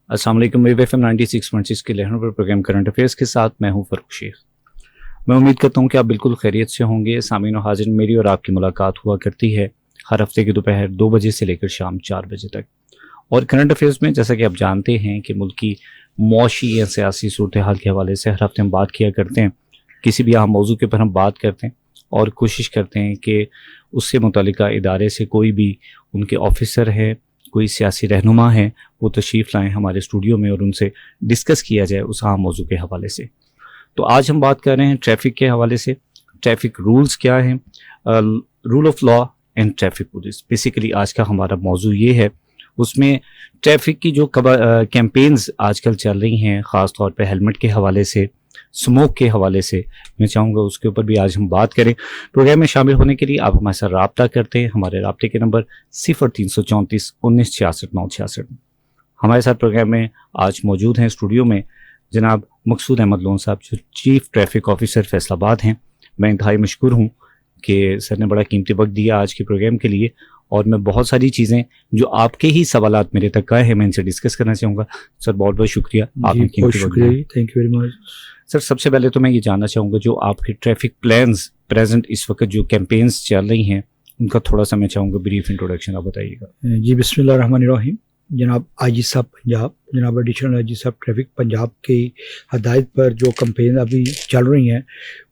अस्सलाम वालेकुम। Wave FM 96.6 के लहरों पर प्रोग्राम करंट अफेयर्स के साथ मैं हूं फरूख शेख। मैं उम्मीद करता हूं कि आप बिल्कुल खैरियत से होंगे। सामीन और हाजिर, मेरी और आपकी मुलाकात हुआ करती है हर हफ्ते के दोपहर 2 बजे से लेकर शाम 4 बजे तक। और करंट अफेयर्स में जैसा कि आप जानते हैं कि मुल्क की मौशी या सियासी सूरत हाल के हवाले से हर हफ्ते हम बात किया करते हैं। किसी भी अहम मौजू के ऊपर हम बात करते हैं और कोशिश करते हैं कि उससे मुतल्लिका इदारे से कोई भी उनके ऑफिसर है, कोई सियासी रहनुमा है, वो तशरीफ़ लाएँ हमारे स्टूडियो में और उनसे डिस्कस किया जाए उस अहम मौजू के हवाले से। तो आज हम बात कर रहे हैं ट्रैफिक के हवाले से। ट्रैफिक रूल्स क्या हैं, rule of law and traffic police, basically आज का हमारा मौजू ये है। उसमें ट्रैफिक की जो कैंपेन्स आजकल चल रही हैं, ख़ास तौर पे हेलमेट के हवाले से, स्मोक के हवाले से, मैं चाहूँगा उसके ऊपर भी आज हम बात करें। प्रोग्राम में शामिल होने के लिए आप हमारे साथ रब्ता करते हैं। हमारे रब्ते के नंबर 0334 19 66 966। हमारे साथ प्रोग्राम में आज मौजूद हैं स्टूडियो में जनाब मकसूद अहमद लोन साहब, जो चीफ ट्रैफिक ऑफिसर फैसलाबाद हैं। मैं इंतहाई मशकूर हूँ कि सर ने बड़ा कीमती वक्त दिया आज के प्रोग्राम के लिए, और मैं बहुत सारी चीज़ें जो आपके ही सवालात मेरे तक आए हैं मैं इनसे डिस्कस करना चाहूँगा। सर बहुत बहुत शुक्रिया, आपने कीमती वक्त दिया। Thank you very much. Sir सबसे पहले तो मैं ये जानना चाहूँगा, जो आपके ट्रैफिक प्लान्स प्रेजेंट इस वक्त जो कैंपेन्स चल रही हैं उनका थोड़ा सा मैं चाहूँगा ब्रीफ इंट्रोडक्शन आप बताइएगा। जी बिस्मिल्लाहिर्रहमानिर्रहीम। जनाब आईजी साहब पंजाब, जनाब एडिशनल आईजी साहब ट्रैफिक पंजाब की हदायत पर जो कैंपेन अभी चल रही हैं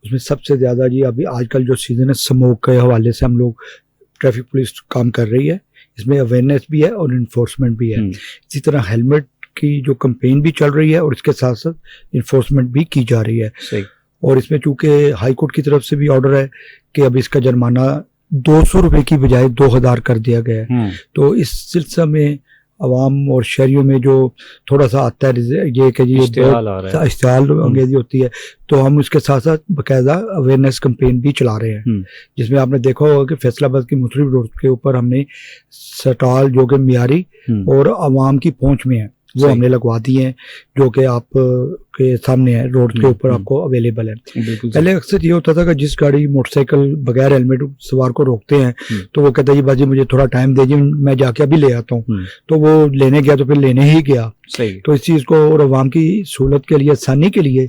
उसमें सबसे ज़्यादा जी अभी आजकल जो सीज़न है स्मोक के हवाले से हम लोग ट्रैफिक पुलिस काम कर रही है। इसमें अवेयरनेस भी है और इन्फोर्समेंट भी है। इसी तरह हेलमेट की जो कैंपेन भी चल रही है और इसके साथ साथ इन्फोर्समेंट भी की जा रही है। सही। और इसमें चूँकि हाई कोर्ट की तरफ से भी ऑर्डर है कि अब इसका जुर्माना 200 रुपये की बजाय 2000 कर दिया गया है। तो इस सिलसिले में अवाम और शहरियों में जो थोड़ा सा आता है ये कि ये इश्तिहाल अंगेजी होती है, तो हम उसके साथ साथ बाकायदा अवेयरनेस कैंपेन भी चला रहे हैं, जिसमें आपने देखा होगा कि फैसलाबाद की मुख्तलिफ रोड के ऊपर हमने स्टॉल जो कि मियारी और अवाम की पहुंच में है वो हमने लगवा दिए हैं, जो कि आप के सामने है रोड के ऊपर आपको अवेलेबल है। पहले अक्सर ये होता था कि जिस गाड़ी मोटरसाइकिल बगैर हेलमेट सवार को रोकते हैं तो वो कहता है जी बाजी मुझे थोड़ा टाइम दीजिए, मैं जाके अभी ले आता हूँ। तो वो लेने गया तो फिर लेने ही गया। सही। तो इस चीज़ को और अवाम की सहूलत के लिए, आसानी के लिए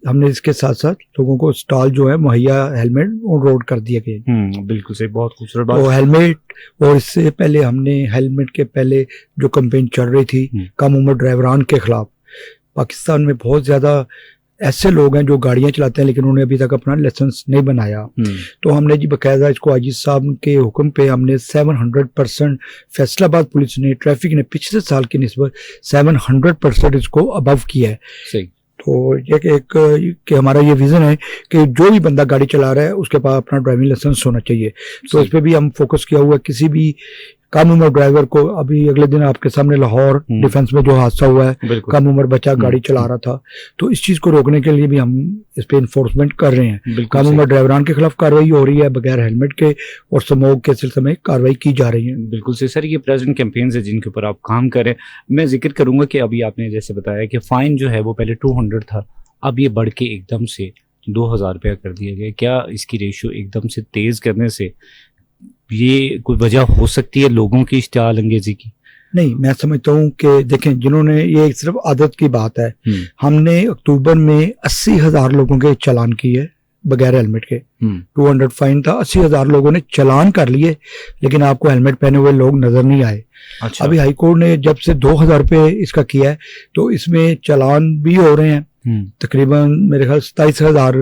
हमने इसके साथ साथ लोगों को स्टॉल जो है मुहैया हेलमेट ऑन रोड कर दिए गए। बिल्कुल सही, बहुत खूबसूरत बात। तो हेलमेट, और इससे पहले हमने हेलमेट के पहले जो कैंपेन चल रही थी कम उम्र ड्राइवरान के खिलाफ, पाकिस्तान में बहुत ज़्यादा ऐसे लोग हैं जो गाड़ियां चलाते हैं लेकिन उन्होंने अभी तक अपना लाइसेंस नहीं बनाया। तो हमने जी बाकायदा इसको आईजी साहब के हुक्म पे हमने 700% फैसलाबाद पुलिस ने, ट्रैफिक ने पिछले साल की निस्बत 700% इसको अबव किया है। सही। तो ये कि हमारा ये विज़न है कि जो भी बंदा गाड़ी चला रहा है उसके पास अपना ड्राइविंग लाइसेंस होना चाहिए। तो इस पर भी हम फोकस किया हुआ है। किसी भी कम उम्र ड्राइवर को, अभी अगले दिन आपके सामने लाहौर डिफेंस में जो हादसा हुआ है, कम उम्र बच्चा गाड़ी चला रहा था, तो इस चीज़ को रोकने के लिए भी हम इस पे इन्फोर्समेंट कर रहे हैं। कम उम्र ड्राइवरान के खिलाफ कार्रवाई हो रही है, बगैर हेलमेट के और स्मोक के सिलसिले में कार्रवाई की जा रही है। बिल्कुल सही सर, ये प्रेजेंट कैंपेन्स है जिनके ऊपर आप काम करें। मैं जिक्र करूंगा कि अभी आपने जैसे बताया कि फाइन जो है वो पहले 200 था, अब ये बढ़ के एकदम से 2000 रुपया कर दिया गया। क्या इसकी रेशियो एकदम से तेज करने से ये कोई वजह हो सकती है लोगों की इश्तिहाल अंगेजी की? नहीं, मैं समझता हूँ कि देखें, जिन्होंने, ये सिर्फ आदत की बात है। हमने अक्टूबर में 80,000 लोगों के चालान किए बगैर हेलमेट के। 200 फाइन था, 80,000 लोगों ने चालान कर लिए, लेकिन आपको हेलमेट पहने हुए लोग नजर नहीं आए। अच्छा। अभी हाईकोर्ट ने जब से 2000 रुपये इसका किया है तो इसमें चालान भी हो रहे हैं। तकरीबन मेरे ख्याल 27,000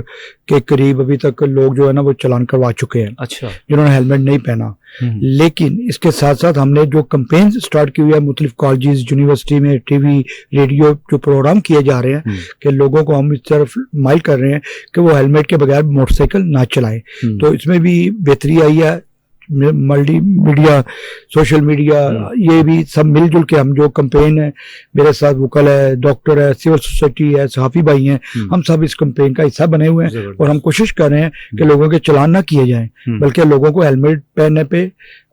के करीब अभी तक लोग जो है ना वो चालान करवा चुके हैं। अच्छा। जिन्होंने हेलमेट नहीं पहना। लेकिन इसके साथ साथ हमने जो कैंपेन स्टार्ट की हुई है मुख्तलिफ कॉलेजेस, यूनिवर्सिटी में, टीवी, रेडियो जो प्रोग्राम किए जा रहे हैं कि लोगों को हम इस तरफ माइल कर रहे हैं कि वो हेलमेट के बगैर मोटरसाइकिल ना चलाएं। तो इसमें भी बेहतरी आई है। मल्टी मीडिया, सोशल मीडिया, ये भी सब मिलजुल के हम जो कैंपेन है, मेरे साथ वकल है, डॉक्टर है, सिविल सोसाइटी है, सहाफ़ी भाई हैं, हम सब इस कैंपेन का हिस्सा बने हुए हैं और हम कोशिश कर रहे हैं कि लोगों के चालान ना किए जाएं, बल्कि लोगों को हेलमेट पहनने पे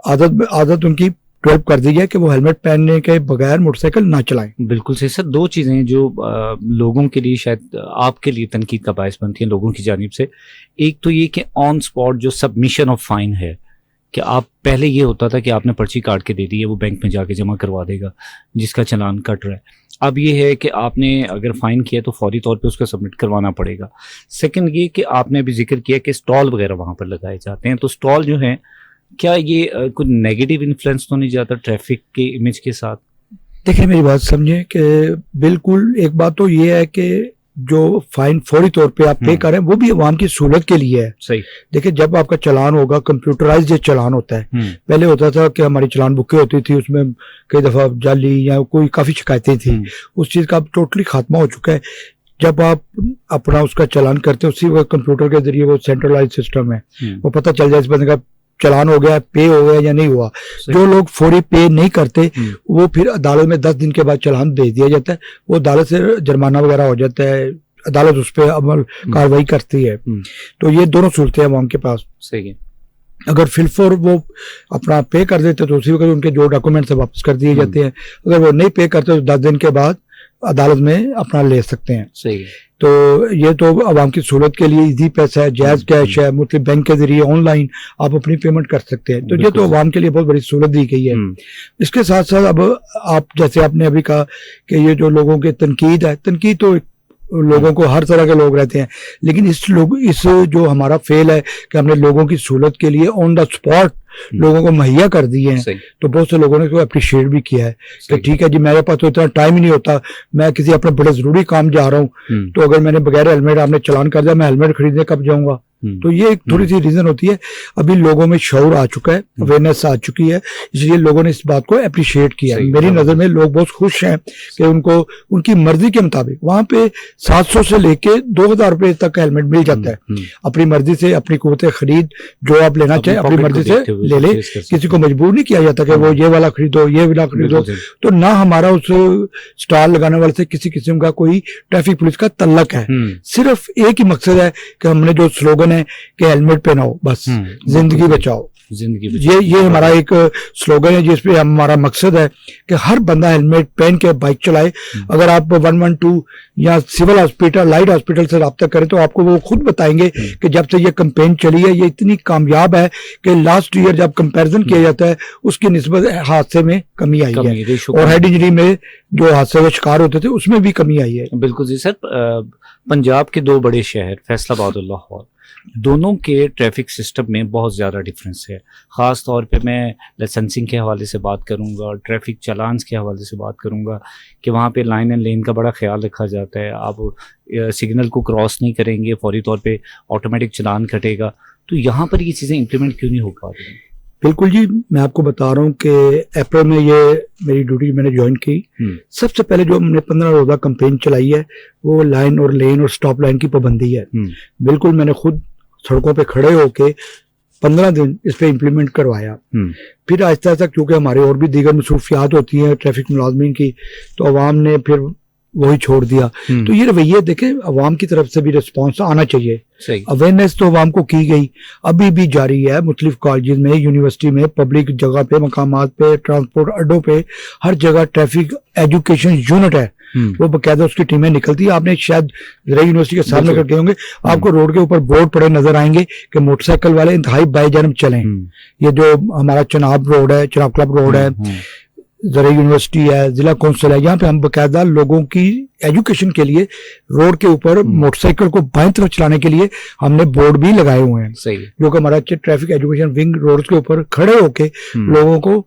आदत उनकी डेवलप कर दी जाए कि वो हेलमेट पहनने के बगैर मोटरसाइकिल ना चलाएं। बिल्कुल सही सर। दो चीज़ें जो लोगों के लिए, शायद आपके लिए तनकीद का बायस बनती हैं लोगों की जानिब से। एक तो ये कि ऑन स्पॉट जो सबमिशन ऑफ फाइन है कि आप पहले ये होता था कि आपने पर्ची काट के दे दी है, वो बैंक में जाके जमा करवा देगा जिसका चालान कट रहा है। अब ये है कि आपने अगर फाइन किया तो फौरी तौर पे उसको सबमिट करवाना पड़ेगा। सेकंड ये कि आपने अभी जिक्र किया कि स्टॉल वगैरह वहाँ पर लगाए जाते हैं, तो स्टॉल जो हैं क्या ये कोई नेगेटिव इन्फ्लुएंस तो नहीं जाता ट्रैफिक के इमेज के साथ? देखिए मेरी बात समझे कि बिल्कुल एक बात तो ये है कि जो फाइन फौरी तौर पे आप पे करें वो भी अवाम की सहूलत के लिए है। सही। देखिए जब आपका चालान होगा, कंप्यूटराइज ये चालान होता है। पहले होता था कि हमारी चालान बुकें होती थी, उसमें कई दफा जाली या कोई काफी शिकायतें थी। उस चीज का अब टोटली खात्मा हो चुका है। जब आप अपना उसका चालान करते हैं उसी वक्त कंप्यूटर के जरिए, वो सेंट्रलाइज सिस्टम है, वो पता चल जाए इस बंदे का चालान हो गया, पे हो गया या नहीं हुआ। जो लोग फौरी पे नहीं करते वो फिर अदालत में 10 दिन के बाद चालान भेज दिया जाता है, वो अदालत से जुर्माना वगैरह हो जाता है, अदालत उस पर अमल कार्रवाई करती है। तो ये दोनों सूरतें अवाम के पास। सही है। अगर फिलफोर वो अपना पे कर देते तो उसी वक्त उनके जो डॉक्यूमेंट्स वापस कर दिए जाते हैं। अगर वो नहीं पे करते तो 10 दिन के बाद अदालत में अपना ले सकते हैं। सही है। तो ये तो आवाम की सहूलत के लिए इजी पैसा है, जायज कैश है, मतलब बैंक के जरिए ऑनलाइन आप अपनी पेमेंट कर सकते हैं। तो ये तो आवाम के लिए बहुत बड़ी सहूलत दी गई है। इसके साथ साथ अब आप जैसे आपने अभी कहा कि ये जो लोगों के तनकीद है, तनकीद तो लोगों को हर तरह के लोग रहते हैं, लेकिन इस जो हमारा फेल है कि हमने लोगों की सहूलत के लिए ऑन द स्पॉट लोगों को मुहैया कर दिए हैं। तो बहुत से लोगों ने इसको अप्रिशिएट भी किया है कि ठीक है जी, मेरे पास तो इतना टाइम ही नहीं होता, मैं किसी अपने बड़े जरूरी काम जा रहा हूँ, तो अगर मैंने बगैर हेलमेट आपने चालान कर दिया, मैं हेलमेट खरीदने कब जाऊंगा। तो ये एक थोड़ी सी रीजन होती है। अभी लोगों में शऊर आ चुका है, अवेयरनेस आ चुकी है, इसलिए लोगों ने इस बात को अप्रिशिएट किया। मेरी नजर में लोग बहुत खुश हैं कि उनको उनकी मर्जी के मुताबिक वहां पे 700 से लेके 2000 रुपए तक हेलमेट मिल जाता है। अपनी मर्जी से, अपनी कुव्वत खरीद जो आप लेना चाहे अपनी मर्जी से ले ले, किसी को मजबूर नहीं किया जाता कि वो ये वाला खरीदो, ये वाला खरीदो। तो ना हमारा उस स्टॉल लगाने वाले से किसी किस्म का कोई ट्रैफिक पुलिस का तल्लक है। सिर्फ एक ही मकसद है कि हमने जो स्लोगन है कि हेलमेट पहनाओ, बस जिंदगी बचाओ, ये हमारा एक स्लोगन है जिसपे हमारा मकसद है कि हर बंदा हेलमेट पहन के बाइक चलाए। अगर आप 112 या सिविल हॉस्पिटल, लाइट हॉस्पिटल से राब्ता करें तो आपको वो खुद बताएंगे कि जब से ये कैंपेन चली है ये इतनी कामयाब है कि लास्ट ईयर जब कंपैरिजन किया जाता है उसकी निस्बत हादसे में कमी आई है, और हेड इंजरी में जो हादसे का शिकार होते थे उसमें भी कमी आई है। बिल्कुल जी सर। पंजाब के दो बड़े शहर फैसलाबाद और लाहौर, दोनों के ट्रैफिक सिस्टम में बहुत ज़्यादा डिफरेंस है। ख़ास तौर पे मैं लाइसेंसिंग के हवाले से बात करूँगा, ट्रैफिक चालान्स के हवाले से बात करूँगा कि वहाँ पे लाइन एंड लेन का बड़ा ख्याल रखा जाता है। आप सिग्नल को क्रॉस नहीं करेंगे, फौरी तौर पे ऑटोमेटिक चालान कटेगा। तो यहाँ पर ये चीज़ें इम्प्लीमेंट क्यों नहीं हो पा रही हैं? बिल्कुल जी, मैं आपको बता रहा हूँ कि अप्रैल में ये मेरी ड्यूटी मैंने ज्वाइन की। सबसे पहले जो हमने 15 रोजा कैंपेन चलाई है वो लाइन और लेन और स्टॉप लाइन की पाबंदी है। बिल्कुल मैंने खुद सड़कों पे खड़े होके 15 दिन इस पे इम्प्लीमेंट करवाया। फिर आहिस्ता आहिस्ता क्योंकि हमारे और भी दीगर मसरूफियात होती हैं ट्रैफिक मुलाजमीन की, तो अवाम ने फिर वही छोड़ दिया। तो ये रवैये देखें, अवाम की तरफ से भी रिस्पॉन्स आना चाहिए। अवेयरनेस तो अवाम को की गई, अभी भी जारी है। मुख्तलिफ कॉलेज में, यूनिवर्सिटी में, पब्लिक जगह पे, मकामात पे, ट्रांसपोर्ट अड्डों पे, हर जगह ट्रैफिक एजुकेशन यूनिट है, वो बकायदा उसकी टीमें निकलती है। आपने शायद यूनिवर्सिटी के सामने करके होंगे, आपको रोड के ऊपर बोर्ड पड़े नजर आएंगे कि मोटरसाइकिल वाले इंतहाई बाईजानिब चलें। ये जो हमारा चनाब रोड है, चनाब क्लब रोड है, जरा यूनिवर्सिटी है, जिला कौंसिल है, यहाँ पे हम बकायदा लोगों की एजुकेशन के लिए रोड के ऊपर मोटरसाइकिल को बाएं तरफ चलाने के लिए हमने बोर्ड भी लगाए हुए हैं। सही। जो कि हमारा ट्रैफिक एजुकेशन विंग रोड के ऊपर खड़े होके लोगों को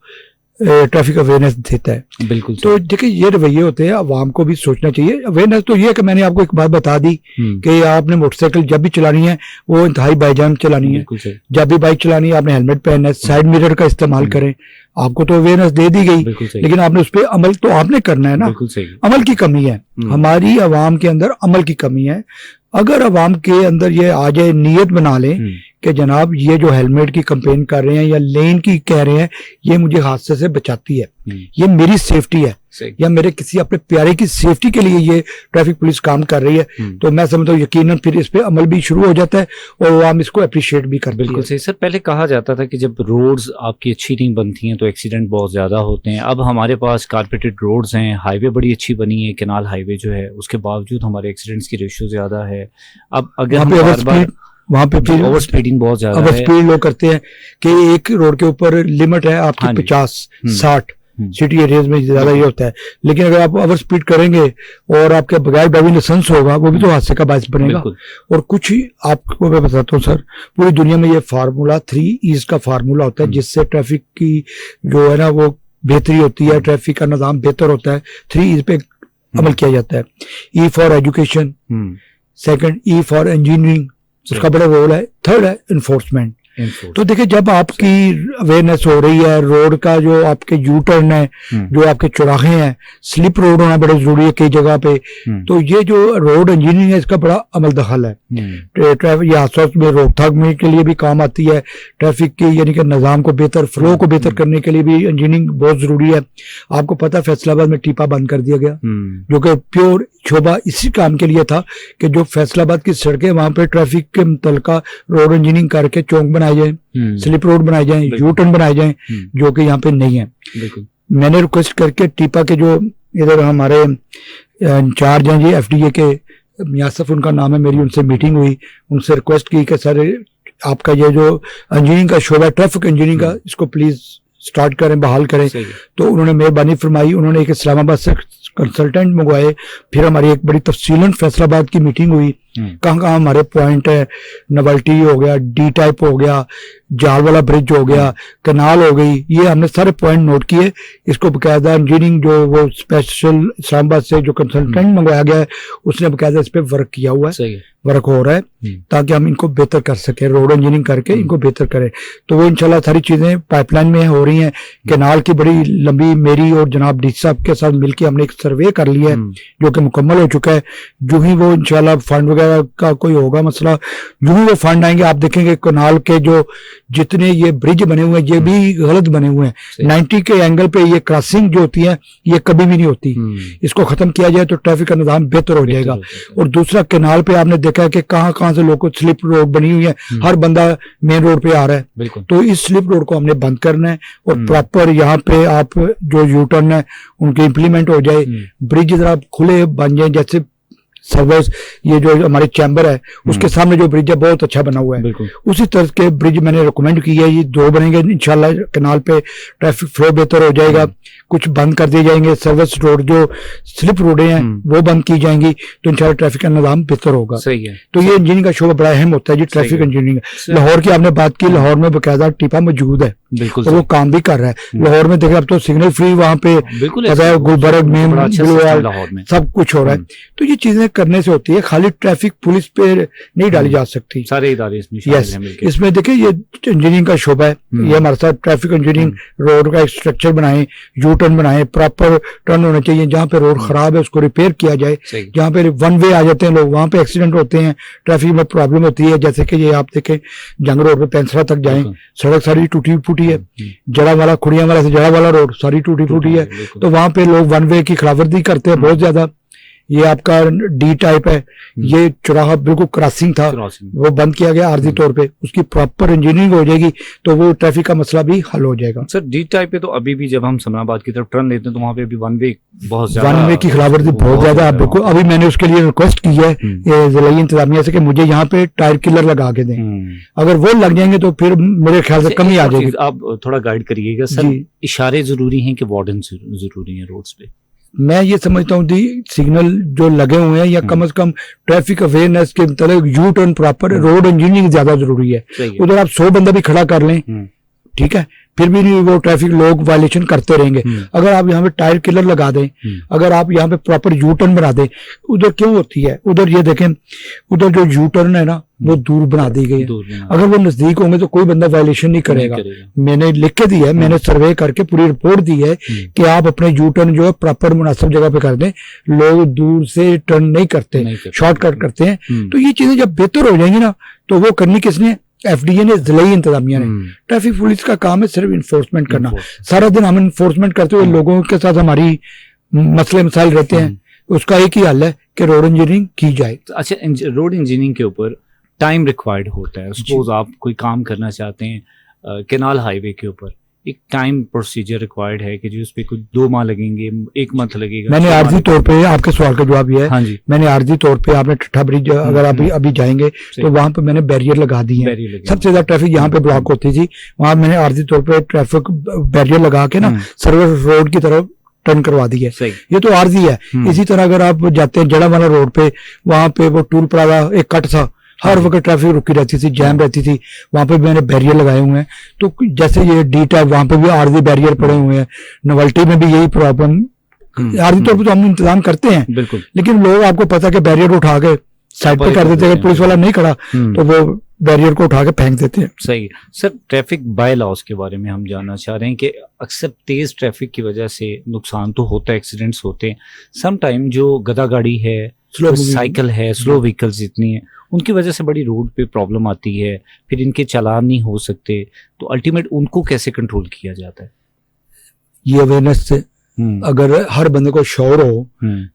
ट्रैफिक अवेयरनेस देता है। बिल्कुल। तो देखिए ये रवैये होते हैं, अवाम को भी सोचना चाहिए। अवेयरनेस तो ये है कि मैंने आपको एक बात बता दी कि आपने मोटरसाइकिल जब भी चलानी है वो इंतहाई बाईजान चलानी है। जब भी बाइक चलानी है आपने हेलमेट पहनना है, साइड मिरर का इस्तेमाल करें। आपको तो अवेयरनेस दे दी गई, लेकिन आपने उस पर अमल तो आपने करना है ना। अमल की कमी है, हमारी अवाम के अंदर अमल की कमी है। अगर अवाम के अंदर ये आ जाए, नियत बना लें कि जनाब ये जो हेलमेट की कैंपेन कर रहे हैं या लेन की कह रहे हैं, ये मुझे हादसे से बचाती है, ये मेरी सेफ्टी है, या मेरे किसी अपने प्यारे की सेफ्टी के लिए ये ट्रैफिक पुलिस काम कर रही है, तो मैं समझता हूँ यकीनन फिर इस पे अमल भी शुरू हो जाता है और आम इसको अप्रिशिएट भी करते हैं। बिल्कुल सही सर। पहले कहा जाता था कि जब रोड्स आपकी अच्छी नहीं बनती हैं तो एक्सीडेंट बहुत ज्यादा होते हैं। अब हमारे पास कारपेटेड रोड्स हैं, हाईवे बड़ी अच्छी बनी है, कैनाल हाईवे जो है, उसके बावजूद हमारे एक्सीडेंट्स की रेशियो ज्यादा है। अब अगर वहां पे फिर ओवर स्पीडिंग बहुत ज्यादा ओवर है। स्पीड लोग करते हैं कि एक रोड के ऊपर लिमिट है आपकी हाँ जी। 50-60 सिटी एरियाज में ज्यादा ये होता है, लेकिन अगर आप ओवर स्पीड करेंगे और आपके बगैर ड्राइविंग लाइसेंस होगा वो भी तो हादसे का बायस बनेगा। बिल्कुल। और कुछ ही आपको मैं बताता हूँ सर, पूरी दुनिया में ये फार्मूला 3 E's का फार्मूला होता है जिससे ट्रैफिक की जो है ना वो बेहतरी होती है, ट्रैफिक का निजाम बेहतर होता है। 3 E's पे अमल किया जाता है। E for education, second E for engineering, उसका बड़ा रोल है। थर्ड है इन्फोर्समेंट। तो देखिए जब आपकी अवेयरनेस हो रही है, रोड का जो आपके यू टर्न है, जो आपके चौराहे हैं, स्लिप रोड होना बड़ा जरूरी है कई जगह पे, तो ये जो रोड इंजीनियरिंग है इसका बड़ा अमल दखल है। ट्रैफिक या हादसों में रोकथाम के लिए भी काम आती है, ट्रैफिक की यानी कि निजाम को बेहतर, फ्लो को बेहतर करने के लिए भी इंजीनियरिंग बहुत जरूरी है। आपको पता है फैसलाबाद में टीपा बंद कर दिया गया, जो कि प्योर शोभा इसी काम के लिए था कि जो फैसलाबाद की सड़कें वहां पे ट्रैफिक के मुतलका रोड इंजीनियरिंग करके चौक बनाए जाए, स्लिप रोड बनाए जाए, यू टर्न बनाए जाए, जो कि यहाँ पे नहीं है। मैंने रिक्वेस्ट करके टीपा के जो इधर हमारे इंचार्ज हैं, ये FDA के मियासफ उनका नाम है, मेरी उनसे मीटिंग हुई, उनसे रिक्वेस्ट की कि सर आपका ये जो इंजीनियरिंग का शोबा, ट्रैफिक इंजीनियरिंग का, इसको प्लीज स्टार्ट करें, बहाल करें। तो उन्होंने मेहरबानी फरमाई, उन्होंने एक इस्लामाबाद से कंसल्टेंट मंगवाए, फिर हमारी एक बड़ी तफसीलन फैसलाबाद की मीटिंग हुई, कहाँ कहाँ हमारे पॉइंट है, नवल्टी हो गया, D टाइप हो गया, जाल वाला ब्रिज हो गया, कनाल हो गई, ये हमने सारे पॉइंट नोट किए। इसको बकायदा इंजीनियरिंग जो वो स्पेशल इस्लामाबाद से जो कंसल्टेंट मंगवाया गया है उसने बकायदा इस पे वर्क किया हुआ है, वर्क हो रहा है ताकि हम इनको बेहतर कर सके, रोड इंजीनियरिंग करके इनको बेहतर करें। तो वो इंशाल्लाह सारी चीजें पाइपलाइन में हो रही हैं। कैनाल की बड़ी लंबी मेरी और जनाब डी साहब के साथ मिलकर हमने एक सर्वे कर लिया है जो कि मुकम्मल हो चुका है। जो ही वो इंशाल्लाह फंड वगैरह का कोई होगा मसला, जो ही वो फंड आएंगे आप देखेंगे कैनाल के जो जितने ये ब्रिज बने हुए हैं ये भी गलत बने हुए हैं। 90 के एंगल पे ये क्रॉसिंग जो होती है ये कभी भी नहीं होती। इसको खत्म किया जाए तो ट्रैफिक का निजाम बेहतर हो जाएगा। और दूसरा कैनाल पे आपने देखा है कि कहाँ कहाँ से लोगों को स्लिप रोड बनी हुई है, हर बंदा मेन रोड पे आ रहा है। तो इस स्लिप रोड को हमने बंद करना है और प्रॉपर यहाँ पे आप जो यू टर्न है उनके इम्प्लीमेंट हो जाए, ब्रिज जरा खुले बन जाए। जैसे सर्विस ये जो हमारे चैम्बर है उसके सामने जो ब्रिज है बहुत अच्छा बना हुआ है, उसी तरह के ब्रिज मैंने रिकमेंड किया है। ये 2 बनेंगे इंशाल्लाह, कैनाल पे ट्रैफिक फ्लो बेहतर हो जाएगा। कुछ बंद कर दिए जाएंगे, सर्विस रोड जो स्लिप रोडें हैं वो बंद की जाएंगी, तो इंशाल्लाह ट्रैफिक का निजाम बेहतर होगा। सही है। तो ये इंजीनियरिंग का शोबा बड़ा अहम होता है जी, ट्रैफिक इंजीनियरिंग। लाहौर की आपने बात की, लाहौर में बकायदा टीपा मौजूद है और वो काम भी कर रहा है। लाहौर में देखिए अब तो सिग्नल फ्री वहां पे गुलबर्ग में सब कुछ हो रहा है। तो ये चीजें करने से होती है, खाली ट्रैफिक पुलिस पे नहीं डाली जा सकती, सारे इदारे इसमें यस। इसमें देखिए ये इंजीनियरिंग का शोबा है, ये हमारे साथ ट्रैफिक इंजीनियरिंग रोड का एक स्ट्रक्चर बनाए, यू टर्न बनाए, प्रॉपर टर्न होना चाहिए। जहाँ पे रोड खराब है उसको रिपेयर किया जाए, जहाँ पे वन वे आ जाते हैं लोग वहां पे एक्सीडेंट होते हैं, ट्रैफिक में प्रॉब्लम होती है। जैसे कि ये आप देखें जंग रोड पे पेंसरा तक जाए, सड़क सारी टूटी फूटी है, जड़ा वाला खुड़िया वाला से जड़ा वाला रोड सारी टूटी फूटी है। तो वहां पे लोग वन वे की खिलाफवर्जी करते हैं बहुत ज्यादा। ये आपका D टाइप है, ये चौराहा बिल्कुल क्रॉसिंग था, वो बंद किया गया आर्जी तौर पे, उसकी प्रॉपर इंजीनियरिंग हो जाएगी तो वो ट्रैफिक का मसला भी हल हो जाएगा। सर D टाइप पे तो अभी भी जब हम समनाबाद की तरफ टर्न लेते हैं तो वहाँ पे अभी वन वे बहुत ज्यादा, वन वे की खिलाफवर्जी बहुत ज्यादा। बिल्कुल, अभी मैंने उसके लिए रिक्वेस्ट की है जिला इंतजामिया से कि मुझे यहाँ पे टायर किलर लगा के दें। अगर वो लग जाएंगे तो फिर मेरे ख्याल से कमी आ जाएगी। आप थोड़ा गाइड करिएगा सर, इशारे जरूरी हैं कि वार्डन जरूरी है रोड्स पे? मैं ये समझता हूँ दी सिग्नल जो लगे हुए हैं या कम से कम ट्रैफिक अवेयरनेस के मतलब U turn proper road engineering ज्यादा जरूरी है। उधर आप 100 बंदा भी खड़ा कर लें, ठीक है, फिर भी नहीं वो ट्रैफिक लोग वायलेशन करते रहेंगे। अगर आप यहाँ पे टायर किलर लगा दें, अगर आप यहाँ पे प्रॉपर यू टर्न बना दें, उधर क्यों होती है, उधर ये देखें उधर जो यू टर्न है ना वो दूर बना दी गई है। अगर वो नजदीक होंगे तो कोई बंदा वायलेशन नहीं करेगा। मैंने लिख के दी है, मैंने सर्वे करके पूरी रिपोर्ट दी है कि आप अपने यू टर्न जो है प्रॉपर मुनासिब जगह पे कर दें। लोग दूर से टर्न नहीं करते, शॉर्टकट करते हैं। तो ये चीजें जब बेहतर हो जाएंगी ना तो वो करनी किसने, FDA ने, जिलाई इंतजामिया ने। ट्रैफिक पुलिस का काम है सिर्फ इन्फोर्समेंट करना। सारा दिन हम इन्फोर्समेंट करते हुए लोगों के साथ हमारी मसले मसाइल रहते हैं, उसका एक ही हल है कि रोड इंजीनियरिंग की जाए। अच्छा, रोड इंजीनियरिंग के ऊपर टाइम रिक्वायर्ड होता है। सपोज आप कोई काम करना चाहते हैं कैनाल हाईवे के ऊपर एक टाइम प्रोसीजर रिक्वायर्ड है कि जी उस पे कुछ 2 माह लगेंगे, 1 मंथ लगेगा? मैंने आर्जी तौर पे, आपके सवाल का जवाब ये है, हाँ जी, मैंने आर्जी तौर पे, आपने ठट्ठा ब्रिज अगर अभी जाएंगे तो वहां पे मैंने बैरियर लगा दिए हैं। सबसे ज्यादा ट्रैफिक यहाँ पे ब्लॉक होती थी, वहां मैंने आर्जी तौर पे ट्रैफिक बैरियर लगा के ना सर्वर रोड की तरफ टर्न करवा दी है। ये तो आर्जी है। इसी तरह अगर आप जाते हैं जड़ावाला रोड पे, वहां पे वो टूल प्लाजा एक कट था, हर वक्त ट्रैफिक रुकी रहती थी, जैम रहती थी, वहां पे मैंने बैरियर लगाए हुए हैं। तो जैसे ये डी टाइप वहां पे भी आर्जी बैरियर पड़े हुए हैं। नोवेल्टी में भी यही प्रॉब्लम, आर्जी तौर पर तो हम इंतजाम करते हैं बिल्कुल, लेकिन लोग आपको पता है कि बैरियर उठा के साइड पे कर देते हैं, पुलिस वाला नहीं खड़ा तो वो बैरियर को उठा के फेंक देते हैं। सही। सर, ट्रैफिक बाय लॉस के बारे में हम जानना चाह रहे हैं कि अक्सर तेज ट्रैफिक की वजह से नुकसान तो होता है, एक्सीडेंट्स होते हैं। सम टाइम जो गधा गाड़ी है, साइकिल है, स्लो व्हीकल्स जितनी है, उनकी वजह से बड़ी रोड पे प्रॉब्लम आती है, फिर इनके चालान नहीं हो सकते, तो अल्टीमेट उनको कैसे कंट्रोल किया जाता है? ये अवेयरनेस से अगर हर बंदे को श्योर हो,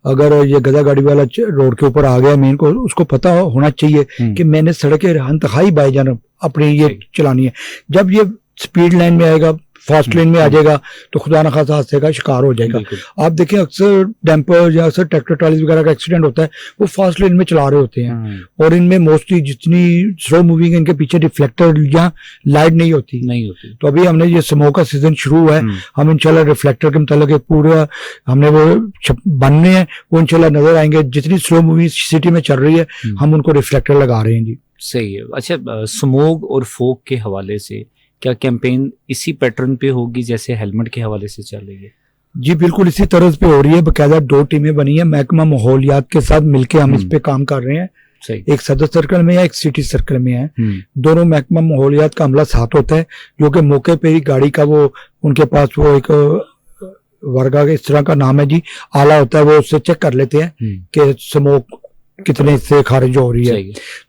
अगर ये गधा गाड़ी वाला रोड के ऊपर आ गया मेन को, उसको पता होना चाहिए कि मैंने सड़क इंतहाई बाईजान अपनी ये चलानी है। जब ये स्पीड लाइन में आएगा, फास्ट लेन में आ जाएगा तो खुदा न खासा हादसे का शिकार हो जाएगा। आप देखें अक्सर डैम्पर या अक्सर ट्रैक्टर ट्रालीज वगैरह का एक्सीडेंट होता है, वो फास्ट लेन में चला रहे होते हैं और इनमें मोस्टली जितनी स्लो मूविंग है इनके पीछे रिफ्लेक्टर या लाइट नहीं होती। तो अभी हमने ये स्मोक का सीजन शुरू हुआ है, हम इंशाल्लाह रिफ्लेक्टर के मतलब पूरा हमने वो बनने हैं, वो इंशाल्लाह नजर आएंगे। जितनी स्लो मूविंग सिटी में चल रही है हम उनको रिफ्लेक्टर लगा रहे हैं जी। सही है। अच्छा, स्मोक और फोक के हवाले से क्या कैंपेन इसी पैटर्न पे होगी जैसे हेलमेट के हवाले से चल रही है? जी बिल्कुल इसी तरह पे हो रही है। बकायदा 2 टीमें बनी है, महकमा माहौलियात के साथ मिलके हम इस पे काम कर रहे हैं। सही। एक सदर सर्कल में है, एक सिटी सर्कल में है। दोनों महकमा माहौलियात का अमला साथ होता है, जो कि मौके पे ही गाड़ी का वो उनके पास वो एक वर्गा के इस तरह का नाम है जी, आला होता है, वो उससे चेक कर लेते हैं कि स्मोक कितने से खारिज हो रही है,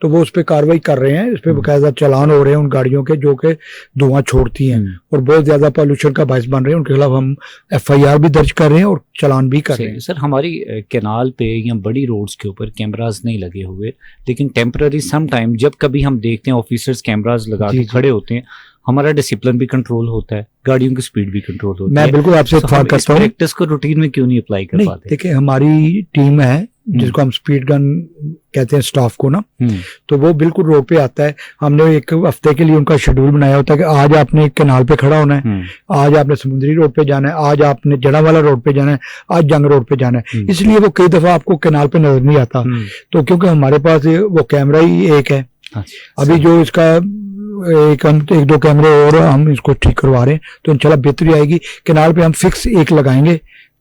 तो वो उस पर कार्रवाई कर रहे हैं। इस पे बकायदा चालान हो रहे हैं उन गाड़ियों के जो कि धुआं छोड़ती हैं और बहुत ज्यादा पॉल्यूशन का बायस बन रहे हैं। उनके खिलाफ हम FIR भी दर्ज कर रहे हैं और चालान भी कर रहे हैं। सर, हमारी कैनाल पे या बड़ी रोड्स के ऊपर कैमरास नहीं लगे हुए, लेकिन टेम्पररी सम टाइम जब कभी हम देखते हैं ऑफिसर्स कैमरास लगा के खड़े होते हैं, हमारा डिसिप्लिन भी कंट्रोल होता है, गाड़ियों की स्पीड भी कंट्रोल होती है। मैं बिल्कुल आपसे इत्तेफाक करता हूं। प्रैक्टिस को रूटीन में क्यों नहीं अप्लाई कर पाते? देखिए हमारी टीम है जिसको हम स्पीड गन कहते हैं स्टाफ को ना, तो वो बिल्कुल रोड पे आता है। हमने एक हफ्ते के लिए उनका शेड्यूल बनाया होता है कि आज आपने कैनाल पे खड़ा होना है, आज आपने समुद्री रोड पे जाना है, आज आपने जड़ावाला रोड पे जाना है, आज जंग रोड पे जाना है। इसलिए वो कई दफा आपको कैनाल पे नजर नहीं आता, तो क्योंकि हमारे पास वो कैमरा ही एक है। अभी जो इसका एक 2 कैमरे और हम इसको ठीक करवा रहे हैं, तो इंशाल्लाह बेहतरी आएगी। कैनाल पे हम फिक्स एक लगाएंगे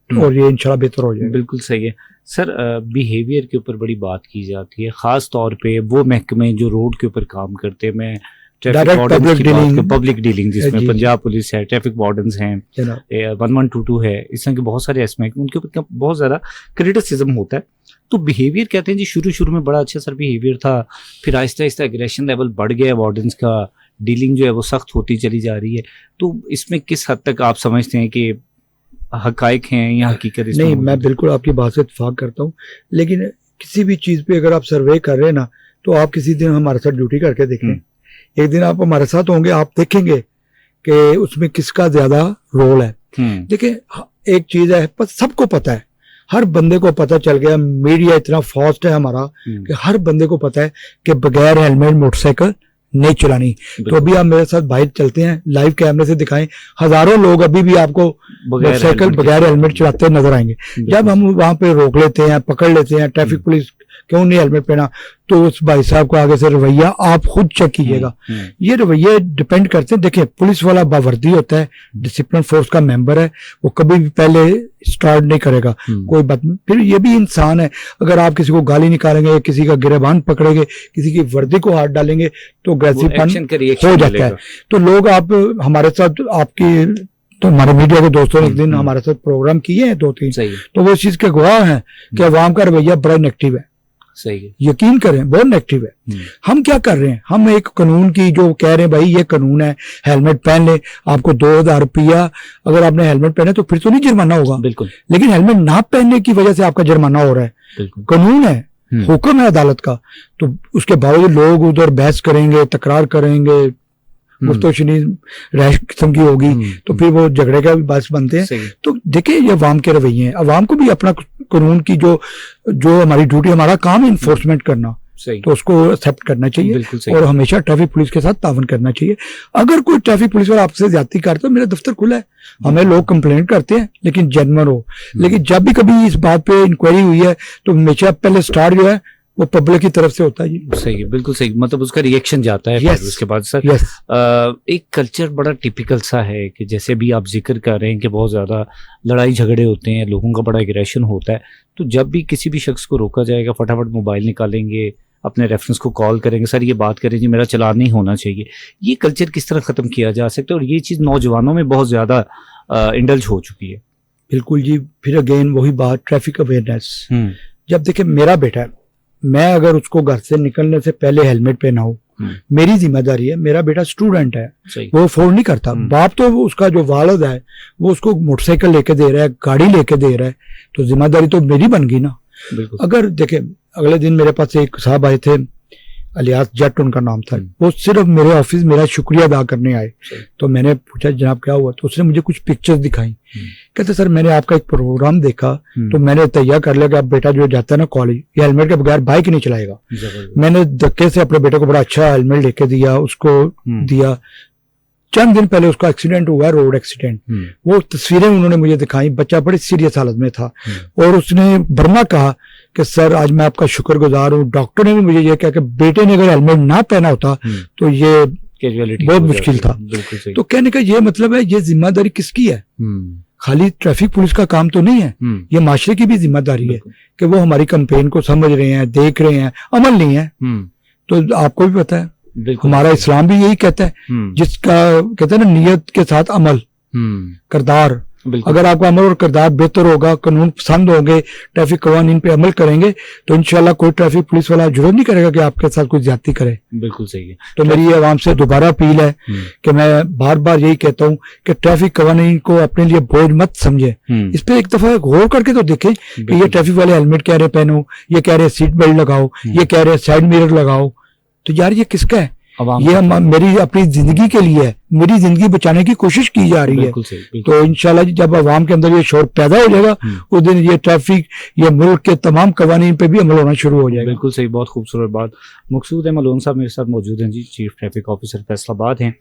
और ये इंशाल्लाह बेहतर हो जाएगा। बिल्कुल सही है। सर, बिहेवियर के ऊपर बड़ी बात की जाती है, खास तौर पे वो महकमे जो रोड के ऊपर काम करते हैं। मैं पब्लिक डीलिंग जिसमें पंजाब पुलिस है, ट्रैफिक वार्डन्स हैं, 1122 है, इस तरह के बहुत सारे ऐसे महकमे, उनके ऊपर बहुत ज्यादा क्रिटिसिज्म होता है। तो बिहेवियर कहते हैं जी शुरू में बड़ा अच्छा सर बिहेवियर था, फिर आहिस्ता आहिस्ता एग्रेशन लेवल बढ़ गया, वार्डन्स का डीलिंग जो है वो सख्त होती चली जा रही है। तो इसमें किस हद तक आप समझते हैं कि हकाइक हैं या हकीकत? नहीं, मैं बिल्कुल आपकी बात से इत्तेफाक करता हूँ, लेकिन किसी भी चीज पे अगर आप सर्वे कर रहे हैं ना, तो आप किसी दिन हमारे साथ ड्यूटी करके देखें। एक दिन आप हमारे साथ होंगे, आप देखेंगे कि उसमें किसका ज्यादा रोल है। देखिए एक चीज है, सबको पता है, हर बंदे को पता चल गया, मीडिया इतना फास्ट है हमारा कि हर बंदे को पता है कि बगैर हेलमेट मोटरसाइकिल नहीं चलानी। तो अभी आप मेरे साथ बाहर चलते हैं, लाइव कैमरे से दिखाएं, हजारों लोग अभी भी आपको मोटरसाइकिल बगैर हेलमेट चलाते नजर आएंगे। जब हम वहां पे रोक लेते हैं, पकड़ लेते हैं, ट्रैफिक पुलिस क्यों नहीं हेलमेट पहना, तो उस भाई साहब को आगे से रवैया आप खुद चेक कीजिएगा। ये रवैये डिपेंड करते हैं। देखिए पुलिस वाला बावर्दी होता है, डिसिप्लिन फोर्स का मेंबर है, वो कभी भी पहले स्टार्ट नहीं करेगा कोई बात में। फिर ये भी इंसान है, अगर आप किसी को गाली निकालेंगे, किसी का गिरेबान पकड़ेंगे, किसी की वर्दी को हाथ डालेंगे तो अग्रेसिव हो जाता है। तो लोग आप हमारे साथ आपकी तो हमारे मीडिया के दोस्तों ने एक दिन हमारे साथ प्रोग्राम किए हैं 2-3, तो वो इस चीज के गवाह हैं कि अवाम का रवैया बड़ा नेगेटिव है। सही है, यकीन करें बहुत नेगेटिव है। हम क्या कर रहे हैं, हम एक कानून की जो कह रहे हैं भाई ये कानून है, हेलमेट पहन ले, आपको 2000 रुपया अगर आपने हेलमेट पहने तो फिर तो नहीं जुर्माना होगा। बिल्कुल। लेकिन हेलमेट ना पहनने की वजह से आपका जुर्माना हो रहा है। कानून है, हुक्म है अदालत का, तो उसके बावजूद लोग उधर बहस करेंगे, तकरार करेंगे, मुफ्तोशनी रैश किस्म की होगी तो फिर वो झगड़े का भी बात बनते हैं। तो देखिए ये अवाम के रवैये हैं, अवाम को भी अपना कानून की जो हमारी ड्यूटी, हमारा काम इन्फोर्समेंट करना, तो उसको एक्सेप्ट करना चाहिए और हमेशा ट्रैफिक पुलिस के साथ तावन करना चाहिए। अगर कोई ट्रैफिक पुलिस वाला आपसे ज्यादती करता है, मेरा दफ्तर खुला है, हमें लोग कंप्लेंट करते हैं लेकिन जेन्युइन हो। लेकिन जब भी कभी इस बात पे इंक्वायरी हुई है तो हमेशा पहले स्टार्ट जो है वो पब्लिक की तरफ से होता है। जी सही है, बिल्कुल सही, मतलब उसका रिएक्शन जाता है। yes, उसके बाद सर yes. एक कल्चर बड़ा टिपिकल सा है कि जैसे भी आप जिक्र कर रहे हैं कि बहुत ज़्यादा लड़ाई झगड़े होते हैं, लोगों का बड़ा एग्रेशन होता है, तो जब भी किसी भी शख्स को रोका जाएगा फटाफट मोबाइल निकालेंगे, अपने रेफरेंस को कॉल करेंगे, सर ये बात करें जी मेरा चालान नहीं होना चाहिए। ये कल्चर किस तरह ख़त्म किया जा सकता है? और ये चीज़ नौजवानों में बहुत ज़्यादा इंडल्ज हो चुकी है। बिल्कुल जी, फिर अगेन वही बात, ट्रैफिक अवेयरनेस। जब देखिए मेरा बेटा है, मैं अगर उसको घर से निकलने से पहले हेलमेट पहनाऊं, मेरी जिम्मेदारी है, मेरा बेटा स्टूडेंट है, वो अफोर्ड नहीं करता, बाप तो उसका जो वालिद है वो उसको मोटरसाइकिल लेके दे रहा है, गाड़ी लेके दे रहा है, तो जिम्मेदारी तो मेरी बन गई ना। अगर देखे अगले दिन मेरे पास एक साहब आए थे, अलियास जट उनका नाम था, वो सिर्फ मेरे ऑफिस मेरा शुक्रिया अदा करने आए। तो मैंने पूछा जनाब क्या हुआ, तो उसने मुझे कुछ पिक्चर्स दिखाई, कहते सर मैंने आपका एक प्रोग्राम देखा तो मैंने तैयार कर लिया कि आप बेटा जो जाता है ना कॉलेज, ये हेलमेट के बगैर बाइक नहीं चलाएगा। मैंने धक्के से अपने बेटे को बड़ा अच्छा हेलमेट लेके दिया, उसको दिया। चंद दिन पहले उसका एक्सीडेंट हुआ, रोड एक्सीडेंट, वो तस्वीरें उन्होंने मुझे दिखाई, बच्चा बड़ी सीरियस हालत में था और उसने बर्मा कहा कि सर आज मैं आपका शुक्रगुजार हूँ, डॉक्टर ने भी मुझे ये कहा कि बेटे ने अगर हेलमेट ना पहना होता तो ये बहुत मुश्किल था। तो कहने का ये मतलब है, ये जिम्मेदारी किसकी है? खाली ट्रैफिक पुलिस का काम तो नहीं है, ये माशरे की भी जिम्मेदारी है कि वो हमारी कंपेन को समझ रहे हैं, देख रहे हैं, अमल नहीं है। तो आपको भी पता है हमारा इस्लाम भी यही कहता है, जिसका कहते हैं ना नियत के साथ अमल, किरदार, अगर आपका अमल और किरदार बेहतर होगा, कानून पसंद होंगे, ट्रैफिक कवानीन पे अमल करेंगे, तो इंशाल्लाह कोई ट्रैफिक पुलिस वाला जरूरत नहीं करेगा कि आपके साथ कोई ज्यादती करे। बिल्कुल सही है। तो मेरी ये आवाम से दोबारा अपील है कि मैं बार बार यही कहता हूँ कि ट्रैफिक कवानीन को अपने लिए बोझ मत समझे, इस पे एक दफा गौर करके तो देखें कि ये ट्रैफिक वाले हेलमेट कह रहे पहनो, ये कह रहे सीट बेल्ट लगाओ, ये कह रहे साइड मिरर लगाओ, तो यार ये किसका है? ये मेरी अपनी जिंदगी के लिए है, मेरी जिंदगी बचाने की कोशिश की जा रही है। तो इंशाल्लाह जब अवाम के अंदर ये शोर पैदा हो जाएगा उस दिन ये ट्रैफिक, ये मुल्क के तमाम कवानीन पे भी अमल होना शुरू हो जाएगा। बिल्कुल सही, बहुत खूबसूरत बात। मकसूद अहमद लोन साहब मेरे साथ मौजूद हैं जी, चीफ ट्रैफिक ऑफिसर फैसलाबाद हैं,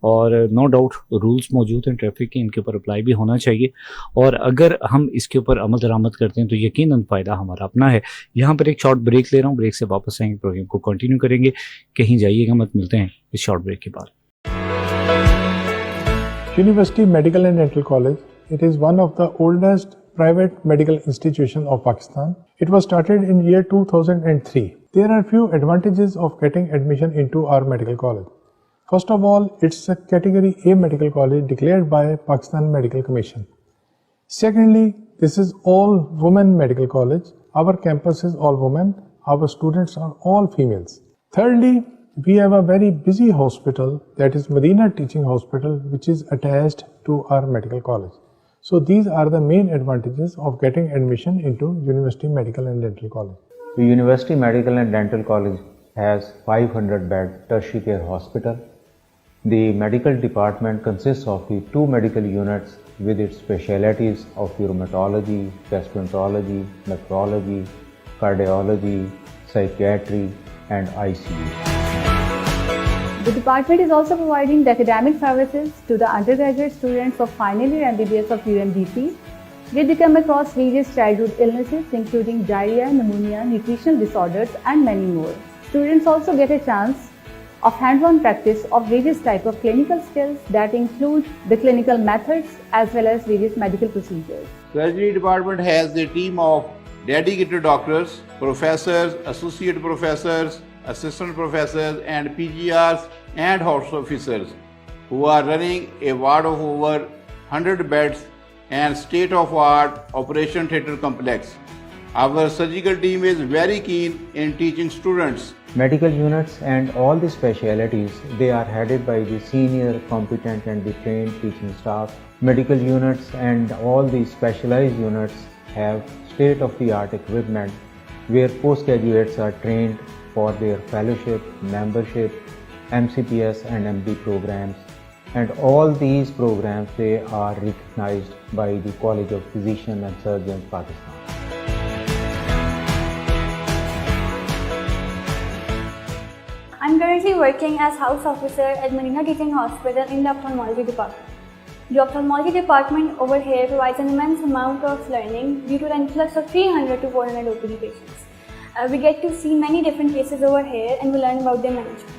और नो डाउट रूल्स मौजूद हैं ट्रैफिक के, इनके ऊपर अप्लाई भी होना चाहिए, और अगर हम इसके ऊपर अमल दरामद करते हैं तो यकीनन फ़ायदा हमारा अपना है। यहाँ पर एक शॉर्ट ब्रेक ले रहा हूँ, ब्रेक से वापस आएंगे, प्रोग्राम को कंटिन्यू करेंगे, कहीं जाइएगा मत, मिलते हैं इस शॉर्ट ब्रेक के बाद। University Medical and Dental College, it is one of the oldest private medical institutions of Pakistan. It was started in year 2003. There are few advantages of getting admission into our medical college. First of all, it's a category A medical college declared by Pakistan Medical Commission. Secondly, this is all women medical college. Our campus is all women. Our students are all females. Thirdly, we have a very busy hospital, that is Medina Teaching Hospital, which is attached to our medical college. So these are the main advantages of getting admission into University Medical and Dental College. The University Medical and Dental College has 500-bed tertiary care hospital. The medical department consists of the 2 medical units with its specialties of rheumatology, gastroenterology, nephrology, cardiology, psychiatry and ICU. The department is also providing the academic services to the undergraduate students of final year MBBS of UMDC, where they come across various childhood illnesses including diarrhea, pneumonia, nutritional disorders and many more. Students also get a chance of hands-on practice of various types of clinical skills that include the clinical methods as well as various medical procedures. Surgery department has a team of dedicated doctors, professors, associate professors, assistant professors and PGRs and house officers who are running a ward of over 100 beds and state-of-the-art operation theatre complex. Our surgical team is very keen in teaching students. Medical units and all the specialities, they are headed by the senior, competent and the trained teaching staff. Medical units and all the specialized units have state-of-the-art equipment where postgraduates are trained for their fellowship, membership MCPS and MD programs, and all these programs, they are recognized by the College of Physicians and Surgeons, Pakistan. I'm currently working as house officer at Marina Teaching Hospital in the ophthalmology department. The ophthalmology department over here provides an immense amount of learning due to the influx of 300 to 400 OPD patients. We get to see many different cases over here and we learn about their management.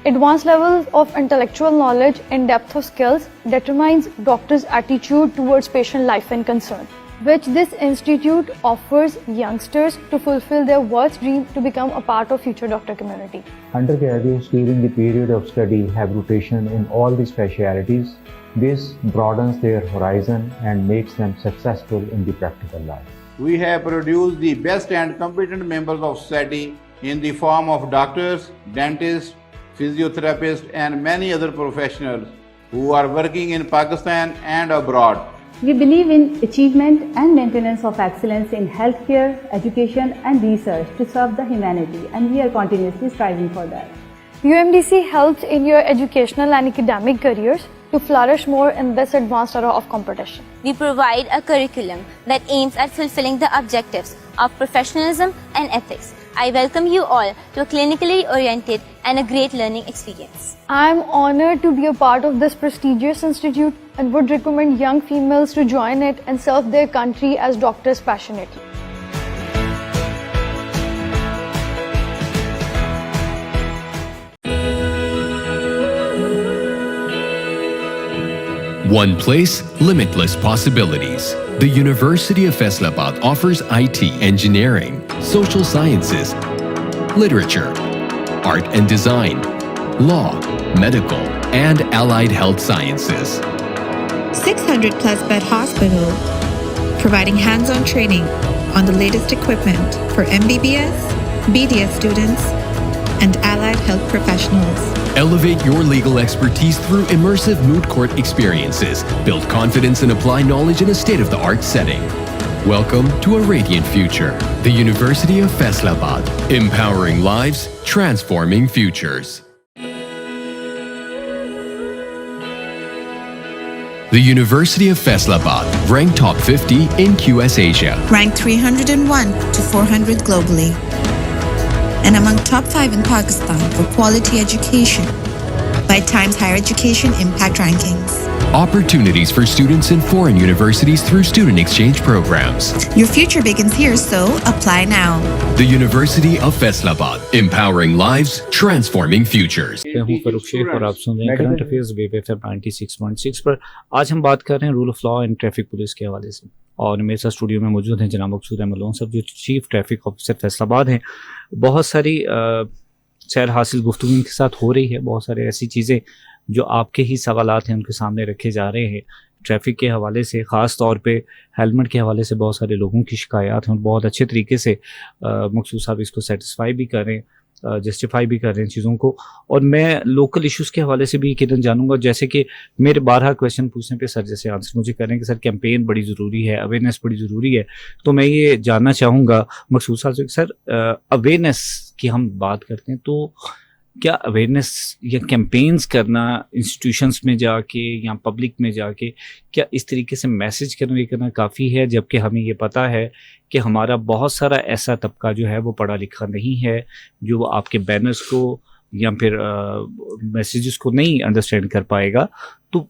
Advanced levels of intellectual knowledge and depth of skills determines doctors' attitude towards patient life and concern, which this institute offers youngsters to fulfill their worst dream to become a part of future doctor community. Undergraduates during the period of study have rotation in all the specialities. This broadens their horizon and makes them successful in the practical life. We have produced the best and competent members of society in the form of doctors, dentists, physiotherapists and many other professionals who are working in Pakistan and abroad. We believe in achievement and maintenance of excellence in healthcare, education and research to serve the humanity, and we are continuously striving for that. UMDC helps in your educational and academic careers to flourish more in this advanced era of competition. We provide a curriculum that aims at fulfilling the objectives of professionalism and ethics. I welcome you all to a clinically oriented and a great learning experience. I am honored to be a part of this prestigious institute and would recommend young females to join it and serve their country as doctors passionately. One place, limitless possibilities. The University of Faisalabad offers IT, engineering, social sciences, literature, art and design, law, medical, and allied health sciences. 600 plus bed hospital, providing hands-on training on the latest equipment for MBBS, BDS students, and allied health professionals. Elevate your legal expertise through immersive moot court experiences. Build confidence and apply knowledge in a state-of-the-art setting. Welcome to a radiant future. The University of Faisalabad. Empowering lives, transforming futures. The University of Faisalabad, ranked top 50 in QS Asia. Ranked 301 to 400 globally. And among top 5 in Pakistan for quality education by Times Higher Education Impact Rankings. Opportunities for students in foreign universities through student exchange programs. Your future begins here, so apply now. The University of Faisalabad, empowering lives, transforming futures. मैं हूं फरूख शेख और आप सुन रहे हैं current affairs web FM 96.6 पर। आज हम बात कर रहे हैं rule of law and traffic police के हवाले से, और मेरे साथ स्टूडियो में मौजूद हैं जनाब मकसूद अहमद लोन साहब, जो चीफ ट्रैफिक ऑफिसर फैसलाबाद हैं। बहुत सारी सैर हासिल गुफ्तगू इनके साथ हो रही है, बहुत सारे ऐसी चीज़ें जो आपके ही सवालात हैं उनके सामने रखे जा रहे हैं ट्रैफिक के हवाले से, ख़ास तौर पे हेलमेट के हवाले से बहुत सारे लोगों की शिकायत हैं और बहुत अच्छे तरीके से मकसूद साहब इसको सेटिस्फाई भी कर रहे हैं, जस्टिफाई भी कर रहे हैं चीज़ों को। और मैं लोकल इश्यूज़ के हवाले से भी किरण जानूंगा, जैसे कि मेरे 12 क्वेश्चन पूछने पे सर जैसे आंसर मुझे कर रहे हैं कि सर कैंपेन बड़ी ज़रूरी है, अवेयरनेस बड़ी ज़रूरी है। तो मैं ये जानना चाहूँगा मकसूद साहब से, सर अवेयरनेस की हम बात करते हैं तो क्या अवेयरनेस या कैंपेन्स करना इंस्टीट्यूशंस में जाके या पब्लिक में जाके, क्या इस तरीके से मैसेज कन्वे करना काफ़ी है, जबकि हमें ये पता है कि हमारा बहुत सारा ऐसा तबका जो है वो पढ़ा लिखा नहीं है, जो आपके बैनर्स को या फिर मैसेजेस को नहीं अंडरस्टैंड कर पाएगा, तो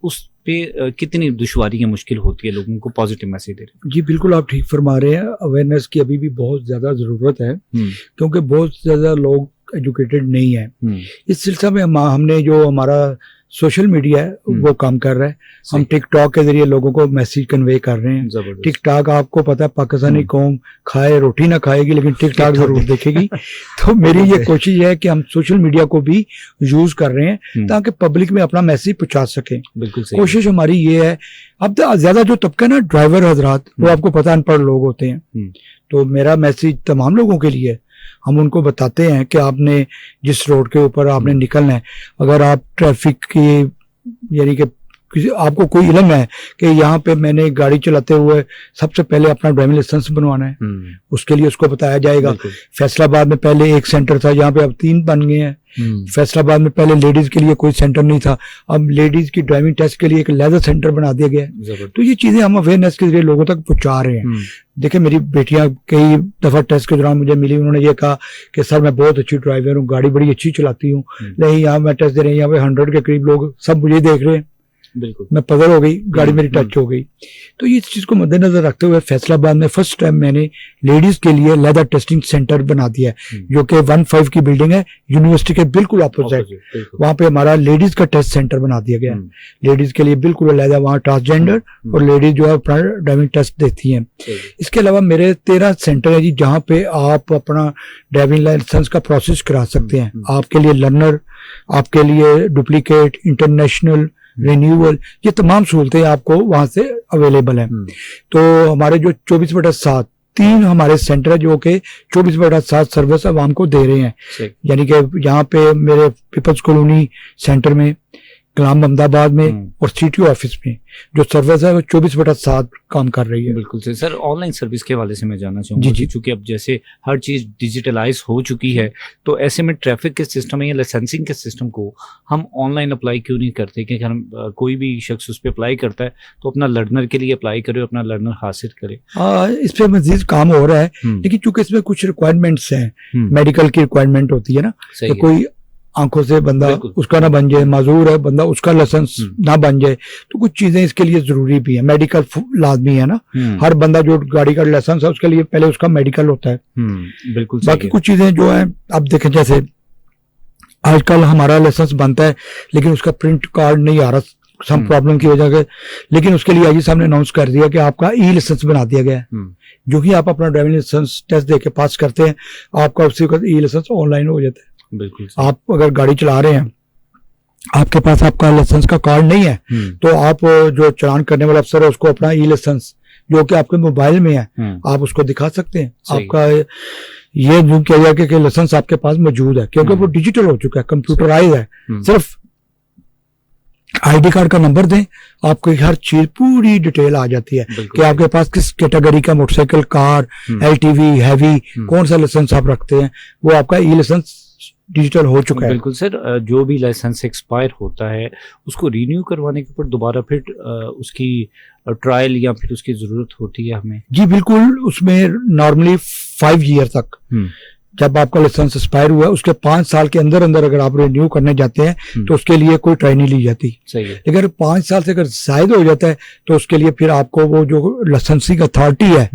उस पे कितनी दुश्वारी या मुश्किल होती है लोगों को पॉजिटिव मैसेज देने? जी बिल्कुल, आप ठीक फरमा रहे हैं। अवेयरनेस की अभी भी बहुत ज़्यादा ज़रूरत है, क्योंकि बहुत ज़्यादा लोग एजुकेटेड नहीं है। इस सिलसिले में हमने जो हमारा सोशल मीडिया है वो काम कर रहा है। हम टिकटॉक के जरिए लोगों को मैसेज कन्वे कर रहे हैं। टिकटॉक आपको पता है पाकिस्तानी कौम खाए रोटी ना खाएगी, लेकिन टिकटॉक जरूर देखेगी। तो मेरी ये कोशिश है कि हम सोशल मीडिया को भी यूज कर रहे हैं ताकि पब्लिक में अपना मैसेज पहुंचा सकें। बिल्कुल कोशिश हमारी ये है। अब ज्यादा जो तबका ना ड्राइवर हजरात, वो आपको पता अनपढ़ लोग होते हैं, तो मेरा मैसेज तमाम लोगों के लिए, हम उनको बताते हैं कि आपने जिस रोड के ऊपर आपने निकलना है, अगर आप ट्रैफिक की यानी कि किसी आपको कोई इल्म है कि यहाँ पे मैंने गाड़ी चलाते हुए सबसे पहले अपना ड्राइविंग लाइसेंस बनवाना है, उसके लिए उसको बताया जाएगा। फैसलाबाद में पहले एक सेंटर था, यहाँ पे अब 3 बन गए हैं। फैसलाबाद में पहले लेडीज के लिए कोई सेंटर नहीं था, अब लेडीज की ड्राइविंग टेस्ट के लिए एक लेजर सेंटर बना दिया गया है। तो ये चीजें हम अवेयरनेस के जरिए लोगों तक पहुंचा रहे हैं। देखिए मेरी बेटियां कई दफा टेस्ट के दौरान मुझे मिली, उन्होंने ये कहा कि सर मैं बहुत अच्छी ड्राइवर हूँ, गाड़ी बड़ी अच्छी चलाती हूँ, नहीं यहाँ मैं टेस्ट दे रही हूँ, यहाँ पे 100 के करीब लोग सब मुझे देख रहे हैं, बिल्कुल मैं पजल हो गई, गाड़ी मेरी टच हो गई। तो इस चीज को मद्देनजर रखते हुए फैसलाबाद में फर्स्ट टाइम मैंने लेडीज के लिए लेदर टेस्टिंग सेंटर बना दिया है, जो कि 15 की बिल्डिंग है, यूनिवर्सिटी के बिल्कुल अपोजिट। वहां पे हमारा लेडीज का टेस्ट सेंटर बना दिया गया है, लेडीज के लिए बिल्कुल अलग, वहाँ ट्रांसजेंडर और लेडीज जो है अपना ड्राइविंग टेस्ट देती हैं। इसके अलावा मेरे 13 सेंटर है जी, जहाँ पे आप अपना ड्राइविंग लाइसेंस का प्रोसेस करा सकते हैं। आपके लिए लर्नर, आपके लिए डुप्लीकेट, इंटरनेशनल, रिन्यूअल, ये तमाम सहूलतें आपको वहां से अवेलेबल हैं। तो हमारे जो 24/7 3 हमारे सेंटर है जो कि 24/7 सर्विस आवाम को दे रहे हैं। यानी कि यहाँ पे मेरे पीपल्स कॉलोनी सेंटर में, कलाम अहमदाबाद में और सीटीओ ऑफिस में जो सर्विस है वो 24/7 काम कर रही है। बिल्कुल सही सर। ऑनलाइन सर्विस के हवाले से मैं जानना चाहूँगा जी, चूंकि अब जैसे हर चीज़ डिजिटलाइज हो चुकी है, तो ऐसे में ट्रैफिक के सिस्टम या लाइसेंसिंग के सिस्टम को हम ऑनलाइन अप्लाई क्यों नहीं करते? क्योंकि हम कोई भी शख्स उस पर अप्लाई करता है तो अपना लर्नर के लिए अप्लाई करे, अपना लर्नर हासिल करे। इस पर मजीद काम हो रहा है, लेकिन चूंकि इसमें कुछ रिक्वायरमेंट्स हैं, मेडिकल की रिक्वायरमेंट होती है ना, तो कोई आंखों से बंदा उसका ना बन जाए, माजूर है बंदा उसका लाइसेंस ना बन जाए, तो कुछ चीजें इसके लिए जरूरी भी है। मेडिकल लाजमी है ना, हर बंदा जो गाड़ी का लाइसेंस है उसके लिए पहले उसका मेडिकल होता है। बिल्कुल। बाकी कुछ चीजें जो है, अब देखें जैसे आजकल हमारा लाइसेंस बनता है लेकिन उसका प्रिंट कार्ड नहीं आ रहा सम प्रॉब्लम की वजह से, लेकिन उसके लिए आईजी साहब ने अनाउंस कर दिया कि आपका ई लाइसेंस बना दिया गया है। जो कि आप अपना ड्राइविंग लाइसेंस टेस्ट देके पास करते हैं, आपका उससे ई लाइसेंस ऑनलाइन हो जाता है। बिल्कुल। आप अगर गाड़ी चला रहे हैं, आपके पास आपका लाइसेंस का कार्ड नहीं है, तो आप जो चालान करने वाला अफसर है उसको अपना ई लाइसेंस जो कि आपके मोबाइल में है आप उसको दिखा सकते हैं। आपका ये जो किया जाए कि लाइसेंस आपके पास मौजूद है, क्योंकि वो डिजिटल हो चुका है, कंप्यूटराइज है। सिर्फ आईडी कार्ड का नंबर दें, आपको हर चीज पूरी डिटेल आ जाती है कि आपके पास किस कैटेगरी का मोटरसाइकिल, कार, एलटीवी, हैवी, कौन सा लाइसेंस आप रखते हैं, वो आपका ई लाइसेंस डिजिटल हो चुका है। बिल्कुल सर। जो भी लाइसेंस एक्सपायर होता है उसको रिन्यू करवाने के ऊपर दोबारा फिर उसकी ट्रायल या फिर उसकी जरूरत होती है हमें? जी बिल्कुल। उसमें नॉर्मली 5 ईयर तक जब आपका लाइसेंस एक्सपायर हुआ, उसके 5 साल के अंदर अंदर अगर आप रिन्यू करने जाते हैं तो उसके लिए कोई ट्राई नहीं ली जाती। सही है। लेकिन 5 साल से अगर जायद हो जाता है तो उसके लिए फिर आपको वो जो लाइसेंसिंग अथॉरिटी है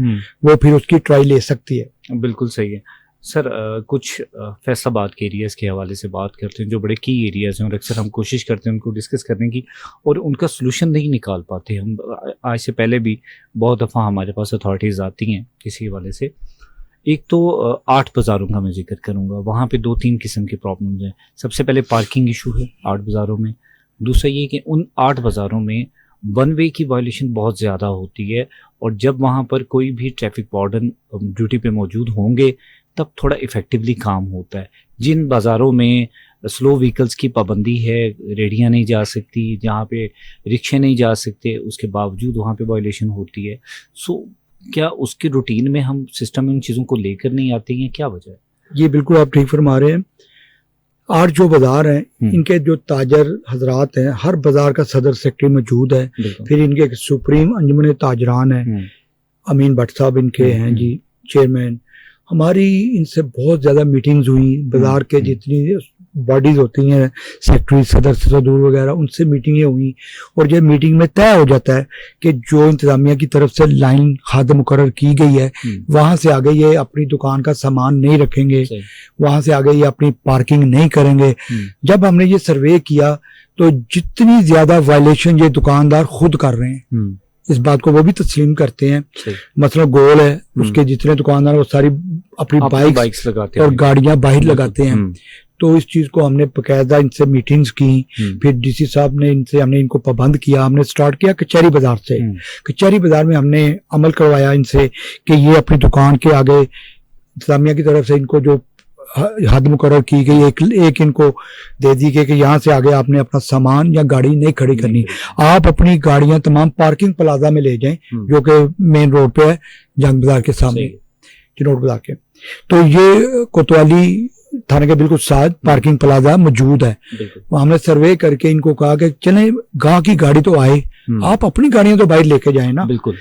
वो फिर उसकी ट्राई ले सकती है। बिल्कुल सही है सर। कुछ फैसलाबाद के एरियाज़ के हवाले से बात करते हैं जो बड़े की एरियाज़ हैं और अक्सर हम कोशिश करते हैं उनको डिस्कस करने की और उनका सलूशन नहीं निकाल पाते हम। आज से पहले भी बहुत दफ़ा हमारे पास अथॉरिटीज़ आती हैं किसी हवाले से। एक तो 8 बाज़ारों का मैं जिक्र करूँगा, वहाँ पे 2-3 किस्म के प्रॉब्लम्स हैं। सबसे पहले पार्किंग इशू है 8 बाज़ारों में। दूसरा ये कि उन 8 बाज़ारों में 1 वे की वायलेशन बहुत ज़्यादा होती है और जब वहाँ पर कोई भी ट्रैफिक वार्डन ड्यूटी पे मौजूद होंगे तब थोड़ा इफ़ेक्टिवली काम होता है। जिन बाज़ारों में स्लो व्हीकल्स की पाबंदी है, रेडियाँ नहीं जा सकती, जहाँ पे रिक्शे नहीं जा सकते, उसके बावजूद वहाँ पे वायलेशन होती है। सो क्या उसके रूटीन में हम सिस्टम में उन चीज़ों को लेकर नहीं आते हैं, क्या वजह है? ये बिल्कुल आप ठीक फरमा रहे हैं। 8 जो बाजार हैं, इनके जो ताजर हजरात हैं, हर बाजार का सदर सेक्रेटरी मौजूद है। फिर इनके सुप्रीम अंजुमन ताजरान है, अमीन भट्ट साहब इनके हैं जी चेयरमैन। हमारी इनसे बहुत ज़्यादा मीटिंग्स हुई, बाजार के जितनी बॉडीज होती हैं, सेक्रेटरी, सदर, सदूर वगैरह, उनसे मीटिंगें हुई और ये मीटिंग में तय हो जाता है कि जो इंतजामिया की तरफ से लाइन खाद मुकर्रर की गई है वहाँ से आगे ये अपनी दुकान का सामान नहीं रखेंगे, वहाँ से आगे ये अपनी पार्किंग नहीं करेंगे। जब हमने ये सर्वे किया तो जितनी ज्यादा वायलेशन ये दुकानदार खुद कर रहे हैं, इस बात को वो भी तस्लीम करते हैं। मतलब गोल है, उसके जितने दुकानदार वो सारी अपनी बाइक्स लगाते हैं और गाड़ियां बाहर लगाते हैं। तो इस चीज को हमने बकायदा इनसे मीटिंग्स की, फिर डीसी साहब ने हमने इनको पाबंद किया। हमने स्टार्ट किया कचहरी बाजार से। कचहरी बाजार में हमने अमल करवाया इनसे कि ये अपनी दुकान के आगे इंतजामिया की तरफ से इनको जो हद मुकर्रर की गई, एक इनको दे दी गई कि यहाँ से आगे आपने अपना सामान या गाड़ी नहीं खड़ी करनी, आप अपनी गाड़ियां तमाम पार्किंग प्लाजा में ले जाएं जो कि मेन रोड पे है, जंग बाजार के सामने, चिनोट बाजार के। तो ये कोतवाली थाने के बिल्कुल साथ पार्किंग प्लाजा मौजूद है। हमने सर्वे करके इनको कहा कि चलें, गांव की गाड़ी तो आए, आप अपनी गाड़ियां तो बाहर लेके जाएं ना। बिल्कुल।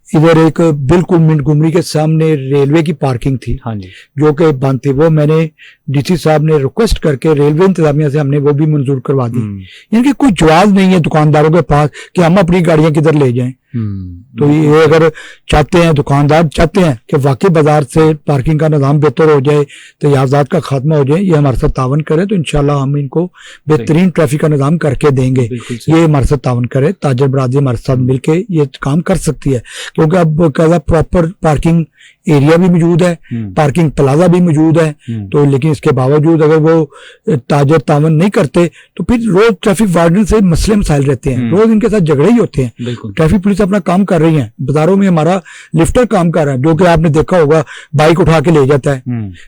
इधर एक बिल्कुल मिंटगुमरी के सामने रेलवे की पार्किंग थी, हाँ जी, जो कि बंद थी। वो मैंने डीसी साहब ने रिक्वेस्ट करके रेलवे इंतजामिया से हमने वो भी मंजूर करवा दी। इनके कोई जवाब नहीं है दुकानदारों के पास कि हम अपनी गाड़ियां किधर ले जाएं। तो ये अगर चाहते हैं, दुकानदार चाहते हैं कि वाकई बाजार से पार्किंग का निज़ाम बेहतर हो जाए, तजावुज़ात का खात्मा हो जाए, ये हमारे साथ तावन करे तो इंशाल्लाह हम इनको बेहतरीन ट्रैफिक का निज़ाम करके देंगे। ये हमारे साथ तावन करे, ताजर बरादरी हमारे साथ मिलके ये काम कर सकती है, क्योंकि अब क्या प्रॉपर पार्किंग एरिया भी मौजूद है, पार्किंग प्लाजा भी मौजूद है। तो लेकिन इसके बावजूद अगर वो ताजर तावन नहीं करते तो फिर रोज ट्रैफिक वार्डन से मसले मसाइल रहते हैं, रोज इनके साथ झगड़े ही होते हैं। ट्रैफिक पुलिस अपना काम कर रही है, बाजारों में हमारा लिफ्टर काम कर रहा है, जो कि आपने देखा होगा बाइक उठा के ले जाता है,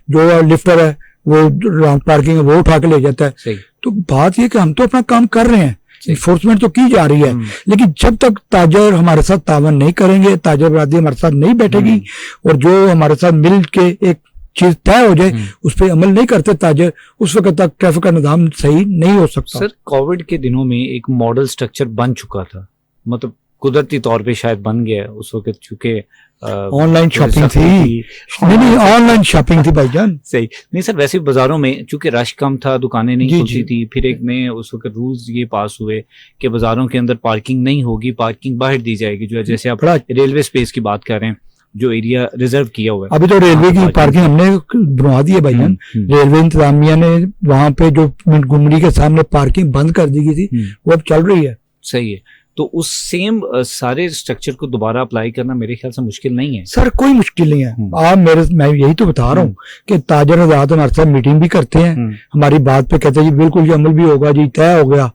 जो लिफ्टर है वो राउंड पार्किंग है वो उठा के ले जाता है। तो बात यह कि हम तो अपना काम कर रहे हैं, इन्फोर्समेंट तो की जा रही है, लेकिन जब तक ताजर हमारे साथ तावन नहीं करेंगे, ताजर बरादरी हमारे साथ नहीं बैठेगी और जो हमारे साथ मिल के एक चीज तय हो जाए उस पर अमल नहीं करते ताजर, उस वक्त तक ट्रैफिक का निजाम सही नहीं हो सकता। सर, कोविड के दिनों में एक मॉडल स्ट्रक्चर बन चुका था, मतलब कुदरती तौर पे शायद बन गया उस वक्त, चूंकि ऑनलाइन शॉपिंग थी। नहीं ऑनलाइन शॉपिंग थी भाईजान। सही नहीं सर, वैसे बाजारों में चूंकि रश कम था, दुकानें नहीं खुलती थी, फिर एक नए उस वक्त रूल्स ये पास हुए कि बाजारों के अंदर पार्किंग नहीं होगी, पार्किंग बाहर दी जाएगी, जो जैसे आप रेलवे स्पेस की बात कर रहे हैं, जो एरिया रिजर्व किया हुआ है। अभी तो रेलवे की पार्किंग हमने बनवा दी है भाईजान, रेलवे इंतजामिया ने वहां पे जो मिंटगुमरी के सामने पार्किंग बंद कर दी गई थी वो अब चल रही है। सही है, तो उस सेम सारे स्ट्रक्चर को दोबारा अप्लाई करना मेरे ख्याल से मुश्किल नहीं है। सर कोई मुश्किल नहीं है, आप मैं यही तो बता रहा हूँ कि ताजर हज़रात हमारे साथ मीटिंग भी करते हैं, हमारी बात पे कहते हैं जी बिल्कुल ये अमल भी होगा जी, तय हो गया,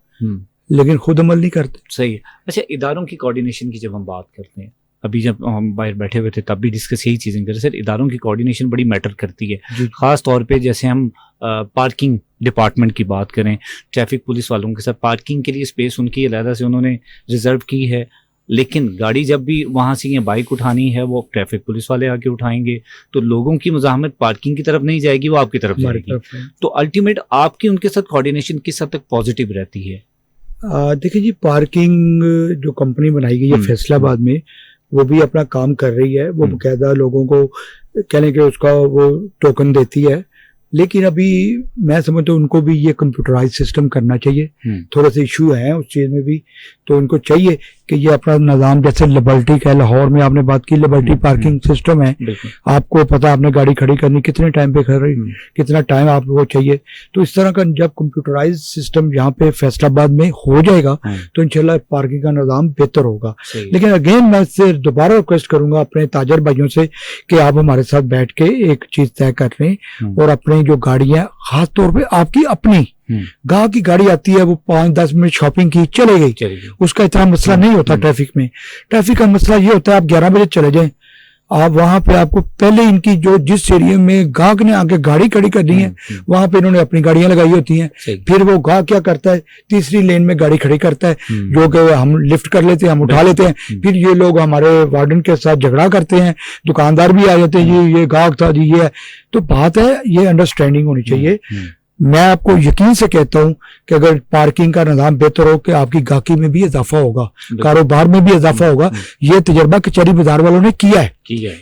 लेकिन खुद अमल नहीं करते। सही है। अच्छा, इदारों की कोऑर्डिनेशन की जब हम बात करते हैं, अभी जब हम बाहर बैठे हुए थे तब भी डिस्कस यही चीजें कर रहे सर, इदारों की कोऑर्डिनेशन बड़ी मैटर करती है, खास तौर पे जैसे हम पार्किंग डिपार्टमेंट की बात करें, ट्रैफिक पुलिस वालों के साथ पार्किंग के लिए स्पेस उनकी अलहदा से उन्होंने रिजर्व की है, लेकिन गाड़ी जब भी वहां से ये बाइक उठानी है वो ट्रैफिक पुलिस वाले आके उठाएंगे, तो लोगों की मुजाहमत पार्किंग की तरफ नहीं जाएगी, वो आपकी तरफ जाएगी। तो अल्टीमेट आपकी उनके साथ कोऑर्डिनेशन किस हद तक पॉजिटिव रहती है? देखिए जी, पार्किंग जो कंपनी बनाई गई है फैसलाबाद में, वो भी अपना काम कर रही है, वो बाकायदा लोगों को कहने के उसका वो टोकन देती है, लेकिन अभी मैं समझता हूँ उनको भी ये कंप्यूटराइज सिस्टम करना चाहिए। थोड़े से इशू हैं उस चीज में भी, तो उनको चाहिए कि ये अपना निज़ाम, जैसे लिबर्टी का लाहौर में आपने बात की, लिबर्टी पार्किंग सिस्टम है, आपको पता है आपने गाड़ी खड़ी करनी कितने टाइम पे खड़ी, कितना टाइम आपको चाहिए, तो इस तरह का जब कंप्यूटराइज सिस्टम यहाँ पे फैसलाबाद में हो जाएगा तो इंशाल्लाह पार्किंग का निज़ाम बेहतर होगा। लेकिन अगेन मैं इससे दोबारा रिक्वेस्ट करूंगा अपने ताजर भाइयों से कि आप हमारे साथ बैठ के एक चीज तय कर लें और अपने जो गाड़ियां, खास तौर पे आपकी अपनी गांव की गाड़ी आती है, वो 5-10 मिनट शॉपिंग की चले गई, उसका इतना मसला नहीं होता ट्रैफिक में। ट्रैफिक का मसला ये होता है आप 11 बजे चले जाएं, आप वहां पे आपको पहले इनकी जो जिस एरिया में गाहक ने आके गाड़ी खड़ी करनी है वहां पे इन्होंने अपनी गाड़ियां लगाई होती हैं, फिर वो गाहक क्या करता है तीसरी लेन में गाड़ी खड़ी करता है, जो कि हम लिफ्ट कर लेते हैं, हम उठा लेते हैं, फिर ये लोग हमारे वार्डन के साथ झगड़ा करते हैं, दुकानदार भी आ जाते हैं जी ये गाहक था जी ये है। तो बात है ये अंडरस्टैंडिंग होनी चाहिए। मैं आपको यकीन से कहता हूं कि अगर पार्किंग का निज़ाम बेहतर हो कि आपकी गाहकी में भी इजाफा होगा, कारोबार में भी इजाफा होगा। ये तजर्बा कचहरी बाजार वालों ने किया है।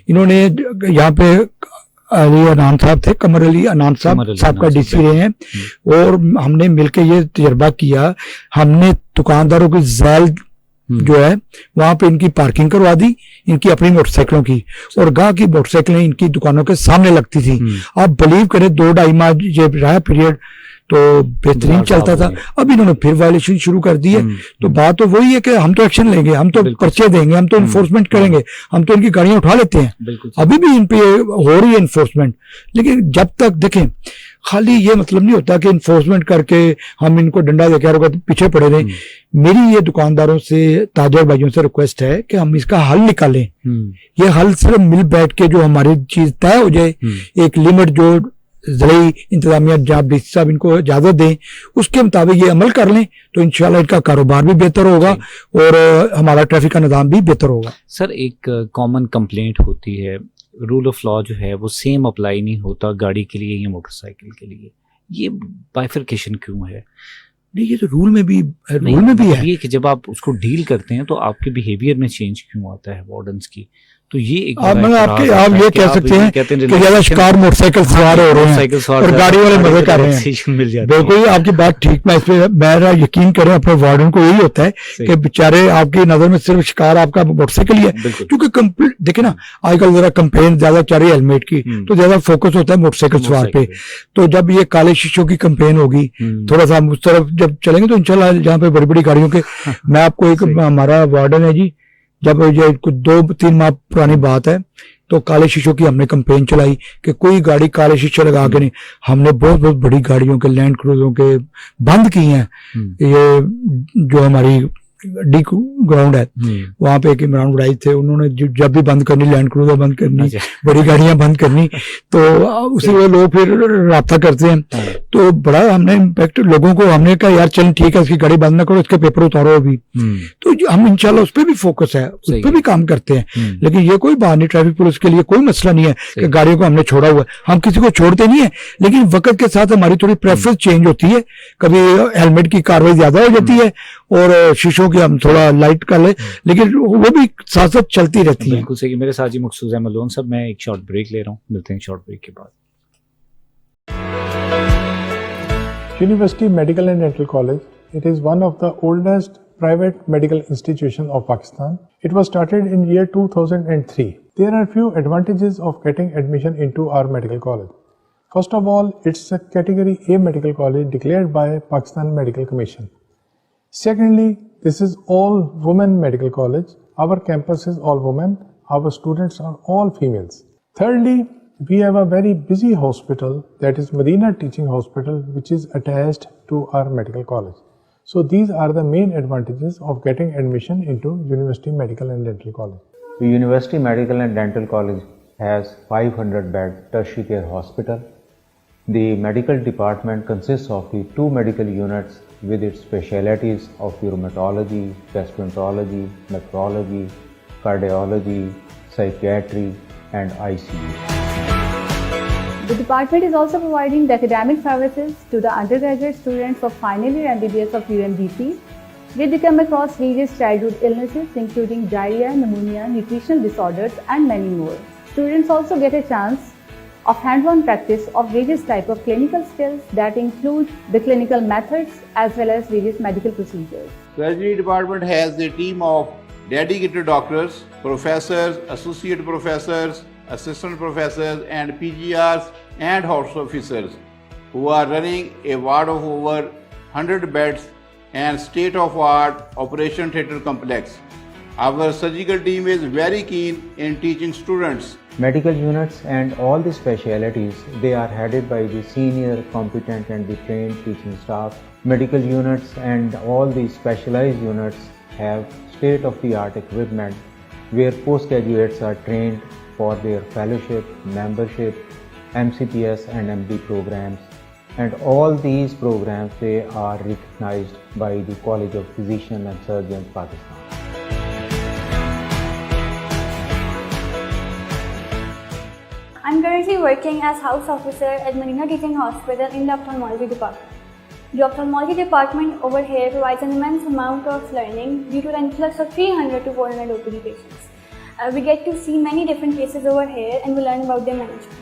इन्होंने यहाँ पे अली अनान साहब थे, कमर अली अनान साहब का डीसी रहे हैं, और हमने मिलकर ये तजर्बा किया। हमने दुकानदारों की जैल जो है वहां पे इनकी पार्किंग करवा दी, इनकी अपनी मोटरसाइकिलों की, और गांव की मोटरसाइकिलें इनकी दुकानों के सामने लगती थी। आप बिलीव करें 2-2.5 माह ये रहा पीरियड तो बेहतरीन चलता था। अब इन्होंने फिर वायलेशन शुरू कर दी है। तो बात तो वही है कि हम तो एक्शन लेंगे, हम तो पर्चे देंगे, हम तो इन्फोर्समेंट करेंगे, हम तो इनकी गाड़ियां उठा लेते हैं, अभी भी इन पे हो रही है इन्फोर्समेंट। लेकिन जब तक देखें, खाली ये मतलब नहीं होता कि इन्फोर्समेंट करके हम इनको डंडा देकर पीछे पड़े रहें। मेरी ये दुकानदारों से, ताजर भाइयों से रिक्वेस्ट है कि हम इसका हल निकालें। ये हल सिर्फ मिल बैठ के जो हमारी चीज तय हो जाए, एक लिमिट जो ज़रूरी इंतजामिया जहाँ डीसी साहब इनको इजाज़त दें उसके मुताबिक ये अमल कर लें तो इंशाल्लाह इनका कारोबार भी बेहतर होगा और हमारा ट्रैफिक का निज़ाम भी बेहतर होगा। सर, एक कॉमन कंप्लेंट होती है, रूल ऑफ लॉ जो है वो सेम अप्लाई नहीं होता गाड़ी के लिए या मोटरसाइकिल के लिए, ये बाइफरकेशन क्यों है? नहीं, ये तो रूल में भी है ये कि जब आप उसको डील करते हैं तो आपके बिहेवियर में चेंज क्यों आता है वार्डन्स की, तो ये एक आप ये कह सकते हैं कि ज्यादा शिकार मोटरसाइकिल सवार हो रहे हैं और गाड़ी वाले मजे कर रहे हैं। बिल्कुल आपकी बात ठीक, मैं इस पे मेरा यकीन करें अपने वार्डन को यही होता है कि बेचारे आपकी नजर में सिर्फ शिकार आपका मोटरसाइकिल ही है, क्योंकि देखिए ना आजकल जरा कंपेन ज्यादा चल रही है हेलमेट की, तो ज्यादा फोकस होता है मोटरसाइकिल सवार पे। तो जब ये काले शीशों की कंपेन होगी थोड़ा सा उस तरफ जब चलेंगे तो इंशाल्लाह जहाँ पे बड़ी बड़ी गाड़ियों के, मैं आपको एक हमारा वार्डन है जी, जब ये कुछ 2-3 माह पुरानी बात है तो काले शीशों की हमने कंपेन चलाई कि कोई गाड़ी काले शीशे लगा के नहीं, हमने बहुत बहुत बड़ी गाड़ियों के लैंड क्रूजरों के बंद किए हैं। ये जो हमारी डी ग्राउंड है वहां पे एक इमरान उड़ाई थे, उन्होंने जब भी बंद करनी लैंड क्रूजर बंद करनी, बड़ी गाड़ियां बंद करनी, तो उसी वो लोग फिर राब्ता करते हैं। तो बड़ा हमने इम्पैक्ट लोगों को, हमने कहा यार चल ठीक है इसकी गाड़ी बंद ना करो, इसके पेपर उतारो अभी। तो हम इंशाल्लाह उस पर भी फोकस है, उस पर भी काम करते हैं। लेकिन ये कोई बात नहीं, ट्रैफिक पुलिस के लिए कोई मसला नहीं है कि गाड़ियों को हमने छोड़ा हुआ है, हम किसी को छोड़ते नहीं है, लेकिन वक्त के साथ हमारी थोड़ी प्रेफरेंस चेंज होती है, कभी हेलमेट की कार्रवाई ज्यादा हो जाती है और शीशों की हम थोड़ा लाइट कर ले, लेकिन वो भी साथ साथ चलती रहती है। बिल्कुल सही। मेरे साथ जी मकसूद अहमद लोन साहब, मैं एक शॉर्ट ब्रेक ले रहा हूँ, मिलते हैं शॉर्ट ब्रेक के बाद। University Medical and Dental College, it is one of the oldest private medical institution of Pakistan. It was started in year 2003. There are few advantages of getting admission into our medical college. First of all, it's a category A medical college declared by Pakistan Medical Commission. Secondly, this is all women medical college. Our campus is all women. Our students are all females. Thirdly, we have a very busy hospital, that is Medina Teaching Hospital, which is attached to our medical college. So these are the main advantages of getting admission into University Medical and Dental College. The University Medical and Dental College has 500-bed tertiary care hospital. The medical department consists of the 2 medical units with its specialties of rheumatology, gastroenterology, nephrology, cardiology, psychiatry, and ICU. The department is also providing the academic services to the undergraduate students of final year MBBS of UMDC. They come across various childhood illnesses including diarrhea, pneumonia, nutritional disorders and many more. Students also get a chance of hands-on practice of various types of clinical skills that include the clinical methods as well as various medical procedures. Surgery department has a team of dedicated doctors, professors, associate professors, assistant professors and PGRs and house officers who are running a ward of over 100 beds and state-of-art operation theatre complex. Our surgical team is very keen in teaching students. Medical units and all the specialities, they are headed by the senior, competent and the trained teaching staff. Medical units and all the specialized units have state-of-the-art equipment where postgraduates are trained for their fellowship, membership, MCPS and MD programs, and all these programs they are recognized by the College of Physicians and Surgeons Pakistan. I'm currently working as house officer at Medina Teaching Hospital in the ophthalmology department. The ophthalmology department over here provides an immense amount of learning due to the influx of 300 to 400 OPD patients. We get to see many different cases over here and we learn about their management.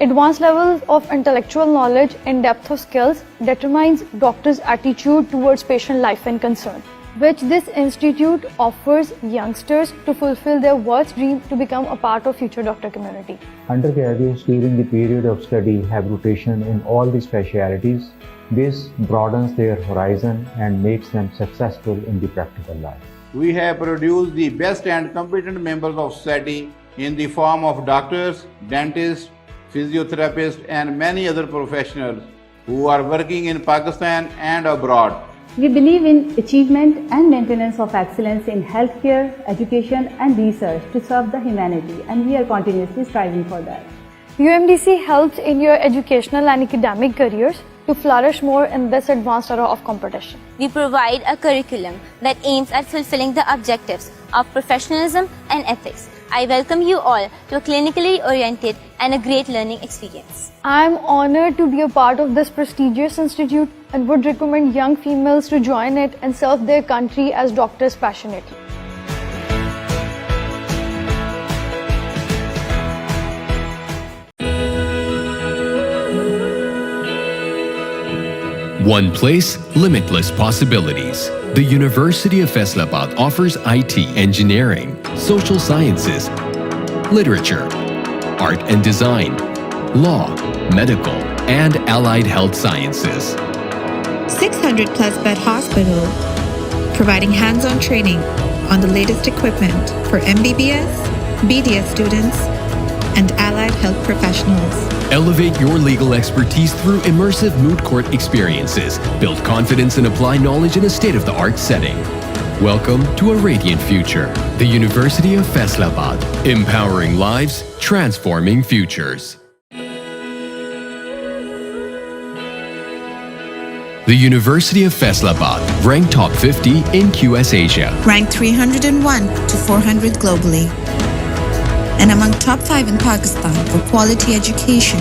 Advanced levels of intellectual knowledge and depth of skills determines doctors' attitude towards patient life and concern, which this institute offers youngsters to fulfill their worst dream to become a part of future doctor community. Undergraduates during the period of study have rotation in all the specialities. This broadens their horizon and makes them successful in the practical life. We have produced the best and competent members of society in the form of doctors, dentists, physiotherapists and many other professionals who are working in Pakistan and abroad. We believe in achievement and maintenance of excellence in healthcare, education and research to serve the humanity, and we are continuously striving for that. UMDC helps in your educational and academic careers to flourish more in this advanced era of competition. We provide a curriculum that aims at fulfilling the objectives of professionalism and ethics. I welcome you all to a clinically oriented and a great learning experience. I am honored to be a part of this prestigious institute and would recommend young females to join it and serve their country as doctors passionately. One place, limitless possibilities. The University of Faisalabad offers IT, engineering, social sciences, literature, art and design, law, medical, and allied health sciences. 600 plus bed hospital, providing hands-on training on the latest equipment for MBBS, BDS students, and allied health professionals. Elevate your legal expertise through immersive moot court experiences. Build confidence and apply knowledge in a state-of-the-art setting. Welcome to a radiant future. The University of Faisalabad, empowering lives, transforming futures. The University of Faisalabad, ranked top 50 in QS Asia. Ranked 301 to 400 globally. And among top 5 in Pakistan for quality education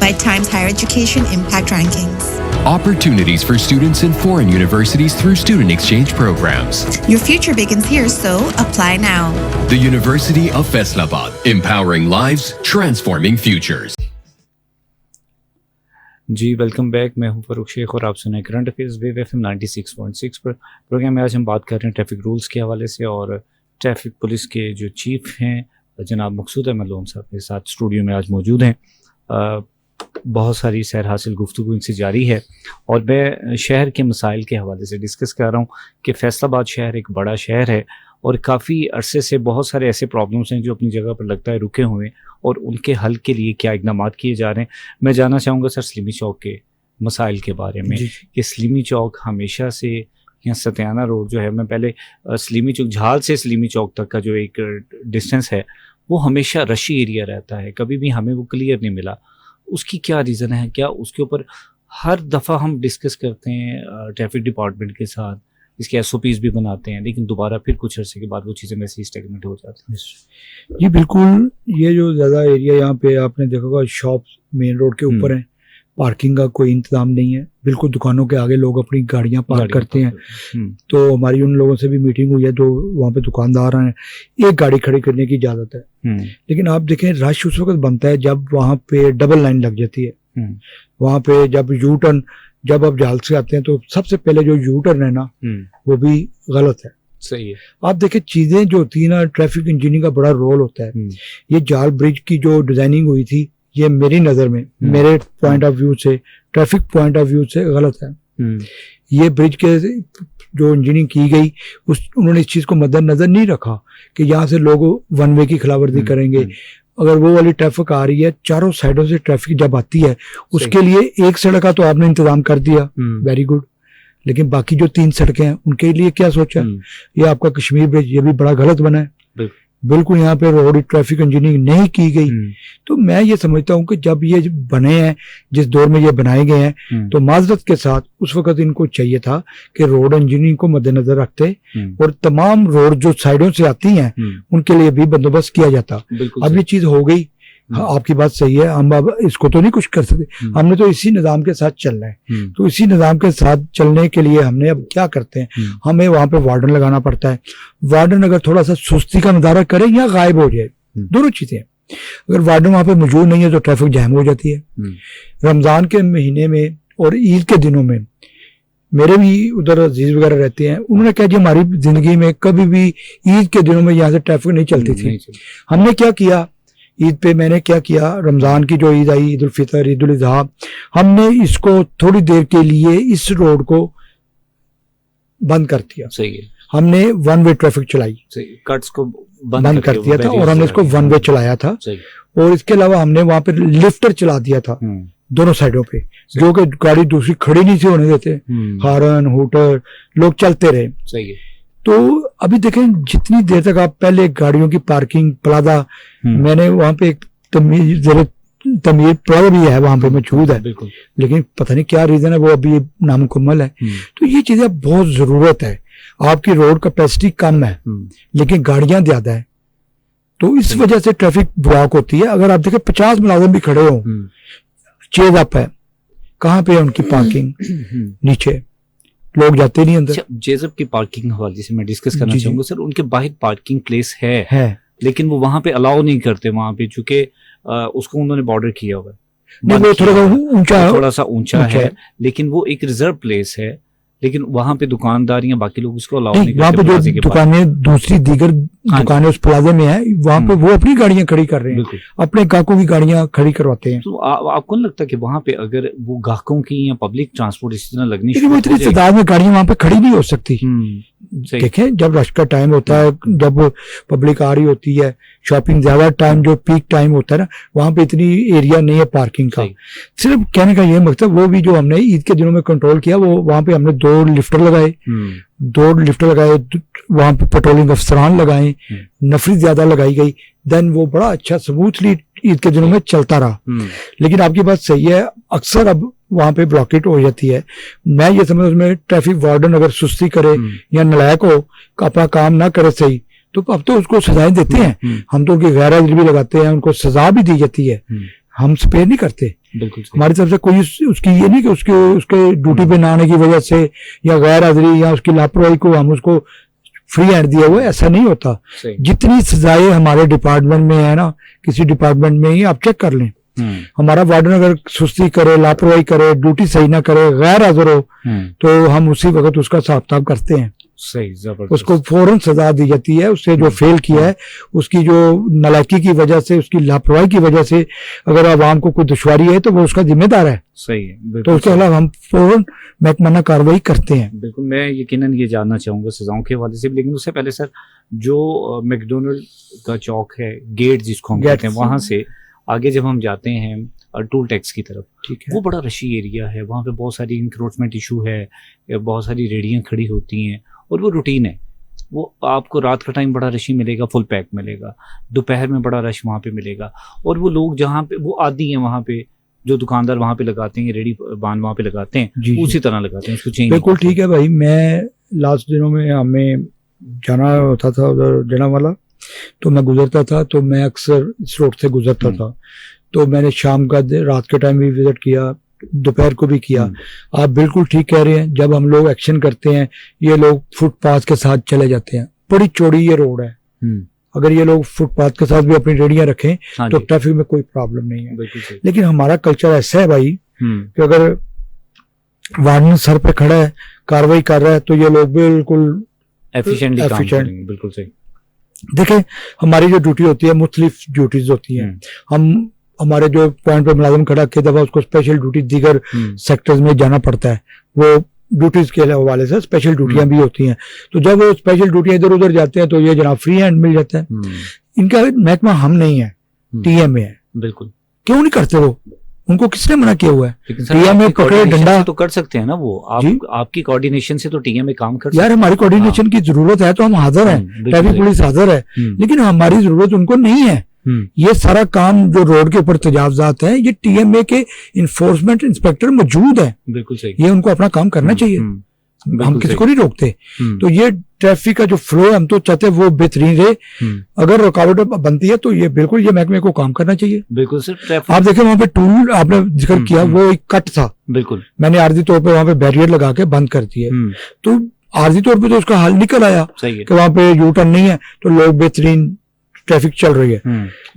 by Times Higher Education Impact Rankings. Opportunities for students in foreign universities through student exchange programs. Your future begins here, so apply now. The University of Faisalabad, empowering lives, transforming futures. Ji welcome back, मैं हूं फरूख शेख और आप सुने current affairs wave FM 96.6 पर। Programme में आज हम बात कर रहे हैं ट्रैफिक रूल्स के हवाले से और ट्रैफिक पुलिस के जो चीफ हैं जनाब मकसूद अहमद लोन साहब के साथ स्टूडियो में आज मौजूद हैं। बहुत सारी सैर हासिल गुफ्तगू इनसे जारी है और मैं शहर के मसाइल के हवाले से डिस्कस कर रहा हूँ कि फैसलाबाद शहर एक बड़ा शहर है और काफ़ी अरसे से बहुत सारे ऐसे प्रॉब्लम्स हैं जो अपनी जगह पर लगता है रुके हुए हैं और उनके हल के लिए क्या इक़दाम किए जा रहे हैं। मैं जानना चाहूँगा सर स्लीमी चौक के मसाइल के बारे में कि स्लीमी चौक हमेशा से यहाँ सत्याना रोड जो है, मैं पहले स्लीमी चौक झाल से स्लीमी चौक तक का जो एक डिस्टेंस है वो हमेशा रशी एरिया रहता है, कभी भी हमें वो क्लियर नहीं मिला। उसकी क्या रीज़न है? क्या उसके ऊपर हर दफ़ा हम डिस्कस करते हैं ट्रैफिक डिपार्टमेंट के साथ, इसके SOPs भी बनाते हैं, लेकिन दोबारा फिर कुछ अर्से के बाद वो चीज़ें वैसे ही स्टेगनेट हो जाती हैं? जी बिल्कुल, ये जो ज़्यादा एरिया यहाँ पे आपने देखा होगा शॉप मेन रोड के ऊपर हैं, पार्किंग का कोई इंतजाम नहीं है, बिल्कुल दुकानों के आगे लोग अपनी गाड़ियाँ पार्क करते हैं। तो हमारी उन लोगों से भी मीटिंग हुई है जो वहाँ पे दुकानदार हैं, एक गाड़ी खड़ी करने की इजाज़त है, लेकिन आप देखें रश उस वक्त बनता है जब वहाँ पे डबल लाइन लग जाती है। वहाँ पे जब यू टर्न, जब आप जाल से आते हैं तो सबसे पहले जो यू टर्न है ना वो भी गलत है। सही है। आप देखें चीज़ें जो होती है ना, ट्रैफिक इंजीनियरिंग का बड़ा रोल होता है। ये जाल ब्रिज की जो डिजाइनिंग हुई थी ये मेरी नज़र में, मेरे पॉइंट ऑफ व्यू से, ट्रैफिक पॉइंट ऑफ व्यू से गलत है। ये ब्रिज के जो इंजीनियरिंग की गई उन्होंने इस चीज़ को मद्देनजर नहीं रखा कि यहाँ से लोग वन वे की खिलाफवर्जी करेंगे। अगर वो वाली ट्रैफिक आ रही है, चारों साइडों से ट्रैफिक जब आती है, उसके लिए एक सड़क का तो आपने इंतजाम कर दिया, वेरी गुड, लेकिन बाकी जो 3 सड़कें हैं उनके लिए क्या सोचा? ये आपका कश्मीर ब्रिज ये भी बड़ा गलत बना है, बिल्कुल यहाँ पे रोड ट्रैफिक इंजीनियरिंग नहीं की गई। तो मैं ये समझता हूँ कि जब ये बने हैं, जिस दौर में ये बनाए गए हैं, तो माजरत के साथ उस वक्त इनको चाहिए था कि रोड इंजीनियरिंग को मद्देनजर रखते और तमाम रोड जो साइडों से आती हैं उनके लिए भी बंदोबस्त किया जाता। अब ये चीज हो गई। हाँ, आपकी बात सही है, हम अब इसको तो नहीं कुछ कर सकते, हमने तो इसी निजाम के साथ चलना है। तो इसी निजाम के साथ चलने के लिए हमने अब क्या करते हैं, हमें वहां पे वार्डन लगाना पड़ता है। वार्डन अगर थोड़ा सा सुस्ती का मुजाहरा करे या गायब हो जाए, दोनों चीजें। अगर वार्डन वहां पे मौजूद नहीं है तो ट्रैफिक जैम हो जाती है। रमजान के महीने में और ईद के दिनों में मेरे भी उधर अजीज वगैरह रहते हैं, उन्होंने कहा जी हमारी जिंदगी में कभी भी ईद के दिनों में यहाँ से ट्रैफिक नहीं चलती थी। हमने क्या किया, ईद पे मैंने क्या किया, रमज़ान की जो ईद आई, ईद उल फितर, ईद उल अज़हा, हमने इसको थोड़ी देर के लिए इस रोड को बंद कर दिया। सही है। हमने वन वे ट्रैफिक चलाई, कट्स को बंद कर दिया था और हमने इसको वन वे चलाया था। और इसके अलावा हमने वहां पे लिफ्टर चला दिया था दोनों साइडों पे, जो कि गाड़ी दूसरी खड़ी नहीं थी होने देते, हारन हूटर लोग चलते रहे। सही है। तो अभी देखें जितनी देर तक आप पहले गाड़ियों की पार्किंग प्लाजा, मैंने वहां पे एक तमीर प्लाजा भी है वहां पे मौजूद है, बिल्कुल। लेकिन पता नहीं क्या रीजन है, वो अभी नामुकम्मल है। तो ये चीजें बहुत जरूरत है। आपकी रोड कैपेसिटी कम है लेकिन गाड़ियां ज्यादा है, तो इस वजह से ट्रैफिक ब्लॉक होती है। अगर आप देखें 50 मुलाजिम भी खड़े हो, चेज अप है, कहाँ पे है उनकी पार्किंग? नीचे, लोग जाते नहीं अंदर। जेजब की पार्किंग हवाले से मैं डिस्कस करना चाहूंगा सर। उनके बाहर पार्किंग प्लेस है लेकिन वो वहां पे अलाउ नहीं करते वहां पे, चूंकि उसको उन्होंने बॉर्डर किया हुआ है। वो थोड़ा सा ऊंचा है लेकिन वो एक रिजर्व प्लेस है, लेकिन वहां पे दुकानदार या बाकी लोग उसको अलाउ नहीं वहां करते। पे जो दुकानें दूसरी दीगर दुकानें उस प्लाजे में है, वहां पे वो अपनी गाड़ियां खड़ी कर रहे हैं, अपने ग्राहकों की गाड़ियां खड़ी करवाते हैं। तो आपको नहीं लगता कि वहां पे अगर वो ग्राहकों की या पब्लिक ट्रांसपोर्ट इसी तरह लगनी वो इतनी तादाद में गाड़ियां वहां पे खड़ी नहीं हो सकती। देखें, जब रश का टाइम होता है, जब पब्लिक आ रही होती है, शॉपिंग ज्यादा टाइम, जो पीक टाइम होता है ना, वहां पे इतनी एरिया नहीं है पार्किंग का। सिर्फ कहने का ये मकसद, वो भी जो हमने ईद के दिनों में कंट्रोल किया, वो वहां पे हमने 2 लिफ्टर लगाए, वहां पे पेट्रोलिंग अफसरान लगाए, नफरी ज्यादा लगाई गई, देन वो बड़ा अच्छा स्मूथली ईद के दिनों में चलता रहा। लेकिन आपकी बात सही है, अक्सर अब वहां पे ब्लॉकेट हो जाती है। मैं ये समझ, उसमें ट्रैफिक वार्डन अगर सुस्ती करे या नलायक हो, अपना काम ना करे सही, तो अब तो उसको सजाएं देते हैं। हम तो उनकी गैर हाजिरी भी लगाते हैं, उनको सजा भी दी जाती है, हम स्पेयर नहीं करते। हमारी तरफ से कोई उसकी ये नहीं कि उसके ड्यूटी पे ना आने की वजह से या गैर हाजिरी या उसकी लापरवाही को हम उसको फ्री हैंड दिया हुआ, ऐसा नहीं होता। जितनी सजाएं हमारे डिपार्टमेंट में है ना, किसी डिपार्टमेंट में ही आप चेक कर लें, हमारा वार्डन अगर सुस्ती करे, लापरवाही करे, ड्यूटी सही ना करे, गैर हाजिर हो, तो हम उसी वक्त उसका हिसाब किताब करते हैं। सही, जबरदस्त। उसको फौरन सजा दी जाती है। उससे जो फेल किया है, उसकी जो नालायकी की वजह से, उसकी लापरवाही की वजह से अगर आवाम को कोई दुश्वारी है तो वो उसका जिम्मेदार है। सही है, तो उसके खिलाफ हम फौरन महकमाना कार्रवाई करते हैं। बिल्कुल, मैं यकीनन ये जानना चाहूंगा सजाओं के हवाले से, लेकिन उससे पहले सर, जो मैकडोनल्ड का चौक है, गेट जिसको हम कहते हैं, वहां से आगे जब हम जाते हैं टोल टैक्स की तरफ, ठीक है, वो बड़ा रशी एरिया है, वहाँ पे बहुत सारी इंक्रोचमेंट इशू है, बहुत सारी रेडियां खड़ी होती हैं और वो रूटीन है। वो आपको रात का टाइम बड़ा रशी मिलेगा, फुल पैक मिलेगा, दोपहर में बड़ा रश वहाँ पे मिलेगा, और वो लोग जहाँ पे वो आदी हैं, वहाँ पे जो दुकानदार वहाँ पे लगाते हैं, रेडी बांध वहाँ पे लगाते हैं, उसी तरह लगाते हैं, उसको चेंज। बिल्कुल ठीक है भाई। मैं लास्ट दिनों में हमें जाना होता था उधर जनावाला, तो मैं गुजरता था, तो मैं अक्सर इस रोड से गुजरता था, तो मैंने शाम का रात के टाइम भी विजिट किया, दोपहर को भी किया। आप बिल्कुल ठीक कह रहे हैं, जब हम लोग एक्शन करते हैं, ये लोग फुटपाथ के साथ चले जाते हैं। बड़ी चौड़ी ये रोड है, अगर ये लोग फुटपाथ के साथ भी अपनी रेडियां रखें तो ट्रैफिक में कोई प्रॉब्लम नहीं है। लेकिन हमारा कल्चर ऐसा है भाई कि अगर वार्डन सर पे खड़ा है, कार्रवाई कर रहा है, तो ये लोग बिल्कुल एफिशिएंटली काम करेंगे। बिल्कुल सही। देखें, हमारी जो ड्यूटी होती है, मुख्तलिफ ड्यूटीज होती हैं। हम हमारे जो पॉइंट पे मुलाजिम खड़ा के दफा उसको स्पेशल ड्यूटी दीगर सेक्टर्स में जाना पड़ता है, वो ड्यूटीज के हवाले से स्पेशल ड्यूटियां भी होती हैं। तो जब वो स्पेशल ड्यूटियां इधर उधर जाते हैं तो ये जनाब फ्री हैंड मिल जाता है। इनका महकमा हम नहीं है, टीएमए है। बिल्कुल, क्यों नहीं करते वो? उनको किसने मना किया हुआ है? टीएमए पकड़े डंडा तो कर सकते हैं ना वो, आपकी कोऑर्डिनेशन से तो टीएमए काम कर सकते हैं। यार, हमारी कोऑर्डिनेशन की जरूरत है तो हम हाजिर हैं, ट्रैफिक पुलिस हाजिर है, लेकिन हमारी जरूरत उनको नहीं है। ये सारा काम जो रोड के ऊपर तजावजात है, ये टीएमए के इन्फोर्समेंट इंस्पेक्टर मौजूद है। बिल्कुल सही। ये उनको अपना काम करना चाहिए, हम किसी को नहीं रोकते। तो ये ट्रैफिक का जो फ्लो है, हम तो चाहते हैं वो बेहतरीन रहे। अगर रुकावट बनती है तो ये बिल्कुल ये महकमे को काम करना चाहिए। बिल्कुल सर। आप देखें, वहां पे टूल आपने जिक्र किया, वो एक कट था, बिल्कुल मैंने आर्जी तौर पर वहां पे बैरियर लगा के बंद कर दिए। तो आर्जी तौर पर तो उसका हल निकल आया कि वहां पे यू टर्न नहीं है, तो लोग बेहतरीन ट्रैफिक चल रही है।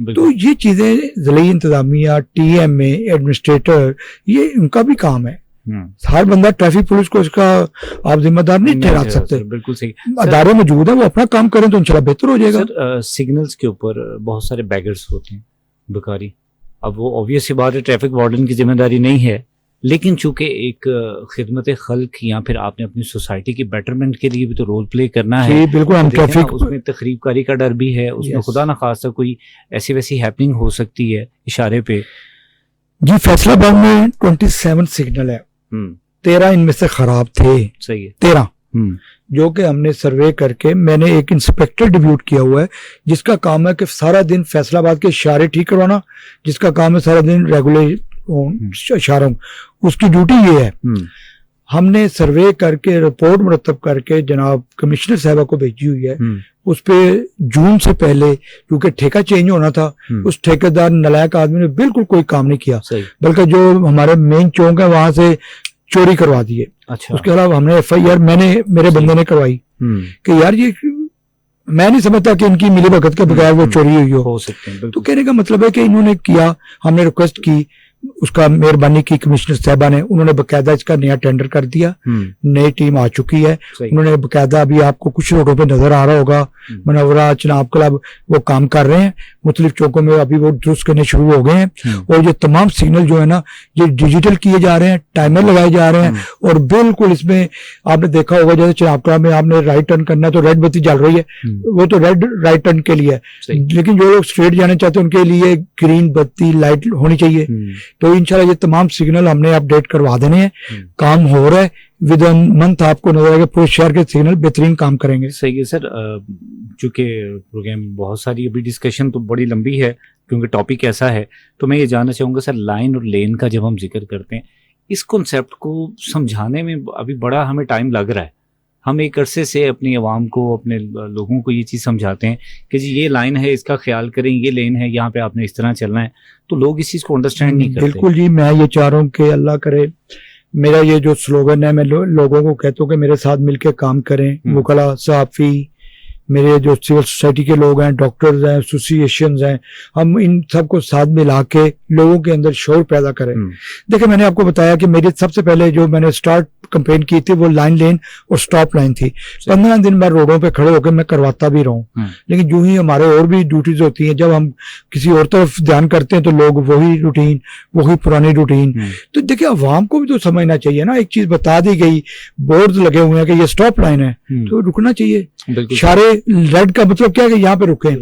तो ये चीजें ज़िले इंतजामिया, टीएमए, एडमिनिस्ट्रेटर, ये उनका भी काम है। हर बंदा ट्रैफिक पुलिस को इसका आप जिम्मेदार नहीं ठहरा सकते। बिल्कुल सही। अदारे मौजूद है, वो अपना काम करें तो इंशाल्लाह बेहतर हो जाएगा। सर, सिग्नल्स के ऊपर बहुत सारे बैगर्स होते हैं, भिखारी। अब वो ऑब्वियस सी बात है, ट्रैफिक वार्डन की जिम्मेदारी नहीं है, लेकिन चूंकि एक खिदमत खल्क या फिर आपने अपनी सोसाइटी की बेटरमेंट के लिए भी तो रोल प्ले करना है। बिल्कुल, हम ट्रैफिक उसमें तकरीबकारी का डर भी है, उसमें खुदा ना खास्ता कोई ऐसी वैसी हैपनिंग हो सकती है इशारे पे। जी, फैसलाबाद में 27 सिग्नल है, 13 इनमें से खराब थे। सही है, 13 जो कि हमने सर्वे करके, मैंने एक इंस्पेक्टर डिप्यूट किया हुआ है जिसका काम है कि सारा दिन फैसलाबाद के इशारे ठीक करवाना, जिसका काम है सारा दिन रेगुलर इशारों, उसकी ड्यूटी ये है। हमने सर्वे करके रिपोर्ट मुरतब करके जनाब कमिश्नर साहबा को भेजी हुई है। उस पे जून से पहले, क्योंकि ठेका चेंज होना था, उस ठेकेदार नलायक आदमी ने बिल्कुल कोई काम नहीं किया, बल्कि जो हमारे मेन चौक है वहां से चोरी करवा दिए। अच्छा। उसके अलावा हमने FIR मेरे बंदे ने करवाई कि यार ये मैं नहीं समझता कि इनकी मिली भगत के बगैर वो चोरी हुई हो सकते हैं। तो कहने का मतलब है कि इन्होंने किया, हमने रिक्वेस्ट की, उसका मेहरबानी की कमिश्नर साहबा ने, उन्होंने बकायदा इसका नया टेंडर कर दिया, नई टीम आ चुकी है। उन्होंने बकायदा, अभी आपको कुछ रोडों पे नजर आ रहा होगा, मनवरा, चिनाब क्लब, वो काम कर रहे हैं मुख्तलिफ चौकों में, अभी वो दुरुस्त करने शुरू हो गए हैं। और ये तमाम सिग्नल जो है ना, ये डिजिटल किए जा रहे हैं, टाइमर लगाए जा रहे हैं, और बिल्कुल इसमें आपने देखा होगा जैसे चिनाब क्लब में आपने राइट टर्न करना है तो रेड बत्ती जल रही है, वो तो रेड राइट टर्न के लिए है, लेकिन जो लोग स्ट्रेट जाना चाहते हैं उनके लिए ग्रीन बत्ती लाइट होनी चाहिए। तो इंशाल्लाह ये तमाम सिग्नल हमने अपडेट करवा देने हैं, काम हो रहा है, विद इन मंथ आपको नजर आएगा पूरे शहर के सिग्नल बेहतरीन काम करेंगे। सही है सर। चूंकि प्रोग्राम बहुत सारी, अभी डिस्कशन तो बड़ी लंबी है क्योंकि टॉपिक ऐसा है, तो मैं ये जानना चाहूँगा सर, लाइन और लेन का जब हम जिक्र करते हैं, इस कॉन्सेप्ट को समझाने में अभी बड़ा हमें टाइम लग रहा है। हम एक अरसे से अपनी आवाम को, अपने लोगों को ये चीज़ समझाते हैं कि जी ये लाइन है, इसका ख्याल करें, ये लेन है, यहाँ पे आपने इस तरह चलना है, तो लोग इस चीज़ को अंडरस्टैंड नहीं करते। बिल्कुल जी, मैं ये चाह रहा हूँ कि अल्लाह करे, मेरा ये जो स्लोगन है, मैं लोगों को कहता हूँ कि मेरे साथ मिलकर काम करें। वकला, सहाफ़ी, मेरे जो सिविल सोसाइटी के लोग हैं, डॉक्टर्स हैं, एसोसिएशंस हैं, हम इन सबको साथ मिला के लोगों के अंदर शौर पैदा करें। देखिए, मैंने आपको बताया कि मेरी सबसे पहले जो मैंने स्टार्ट कंपेन की थी वो लाइन लेन और स्टॉप लाइन थी। 15 दिन मैं रोडों पे खड़े होकर मैं करवाता भी रहूं, लेकिन जो ही हमारे और भी ड्यूटीज होती हैं, जब हम किसी और तरफ ध्यान करते हैं तो लोग वही रूटीन, वही पुरानी रूटीन। तो देखिए, अवाम को भी तो समझना चाहिए ना, एक चीज बता दी गई, बोर्ड लगे हुए हैं कि ये स्टॉप लाइन है, तो रुकना चाहिए। इशारे रेड का मतलब क्या है कि यहाँ पे रुके,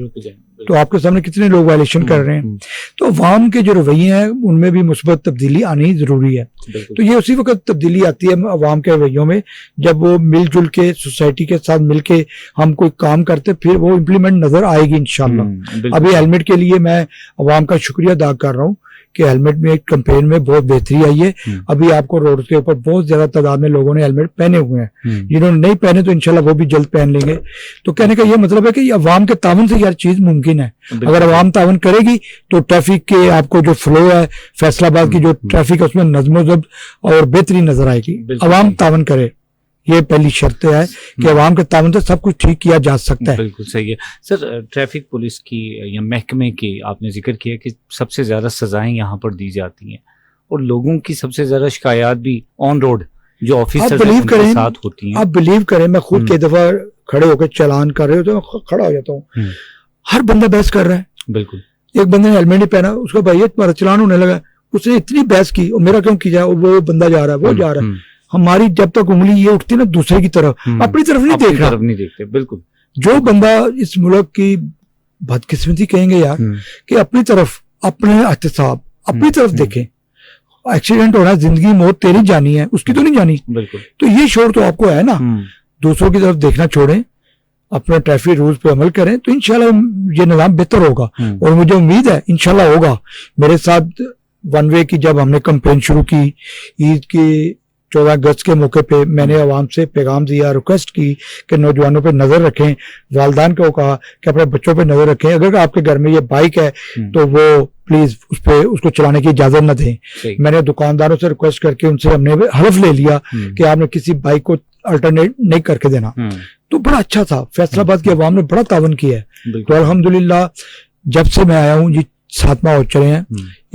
तो आपके सामने कितने लोग वायलेशन कर रहे हैं। तो अवाम के जो रवैये हैं उनमें भी मुस्बत तब्दीली आनी जरूरी है। तो ये उसी वक्त तब्दीली आती है अवाम के रवैयों में, जब वो मिलजुल के सोसाइटी के साथ मिलके हम कोई काम करते, फिर वो इम्प्लीमेंट नजर आएगी इंशाल्लाह। अभी हेलमेट के लिए मैं अवाम का शुक्रिया अदा कर रहा हूँ कि हेलमेट में एक कैंपेन में बहुत बेहतरी आई है। अभी आपको रोड के ऊपर बहुत ज्यादा तादाद में लोगों ने हेलमेट पहने हुए हैं, जिन्होंने नहीं पहने तो इंशाल्लाह वो भी जल्द पहन लेंगे। तो कहने का ये मतलब है कि अवाम के तावन से यार चीज मुमकिन है। अगर अवाम तावन करेगी तो ट्रैफिक के आपको जो फ्लो है, फैसलाबाद की जो ट्रैफिक है उसमें नज़्म ज़ब्त और बेहतरी नजर आएगी। अवाम तावन करे, ये पहली शर्त है कि अवाम के तावन से सब कुछ ठीक किया जा सकता है। बिल्कुल सही है सर। ट्रैफिक पुलिस की या महकमे की आपने जिक्र किया कि सबसे ज्यादा सजाएं यहाँ पर दी जाती हैं, और लोगों की सबसे ज्यादा शिकायत भी ऑन रोड जो ऑफिसर्स के साथ होती हैं। आप बिलीव करें, मैं खुद कई दफा खड़े होकर चालान कर रहे हो तो मैं खड़ा हो जाता हूँ, हर बंदा बहस कर रहा है। बिल्कुल, एक बंदे ने हेलमेट नहीं पहना, उसका भैया तुम्हारा चलान होने लगा, उसने इतनी बहस की, और मेरा क्यों किया, वो बंदा जा रहा है, वो जा रहा है। हमारी जब तक उंगली ये उठती ना दूसरे की तरफ, अपनी तरफ नहीं देख रहा, नहीं देखते। बिल्कुल, जो बंदा इस मुल्क की बदकिस्मती कहेंगे यार कि अपनी तरफ, अपने एहतसाब अपनी तरफ देखें। एक्सीडेंट हो रहा है, जिंदगी मौत तेरी जानी है, उसकी तो नहीं जानी। बिल्कुल, तो ये शोर तो आपको है ना, दूसरों की तरफ देखना छोड़ें, अपने ट्रैफिक रूल्स पे अमल करें, तो इंशाल्लाह ये निज़ाम बेहतर होगा। और मुझे उम्मीद है इंशाल्लाह होगा। मेरे साथ वन वे की जब हमने कैंपेन शुरू की, ईद की 14 अगस्त के मौके पे मैंने आवाम से पैगाम दिया, रिक्वेस्ट की कि नौजवानों पे नजर रखें, वालिदैन को कहा कि अपने बच्चों पे नजर रखें। अगर आपके घर में ये बाइक है तो वो प्लीज उसको चलाने की इजाजत न दें। मैंने दुकानदारों से रिक्वेस्ट करके उनसे हमने हलफ ले लिया कि आपने किसी बाइक को अल्टरनेट नहीं करके देना। तो बड़ा अच्छा था, फैसलाबाद की अवाम ने बड़ा तावन किया है। तो अल्हम्दुलिल्लाह जब से मैं आया हूँ, ये 7 हो चले हैं,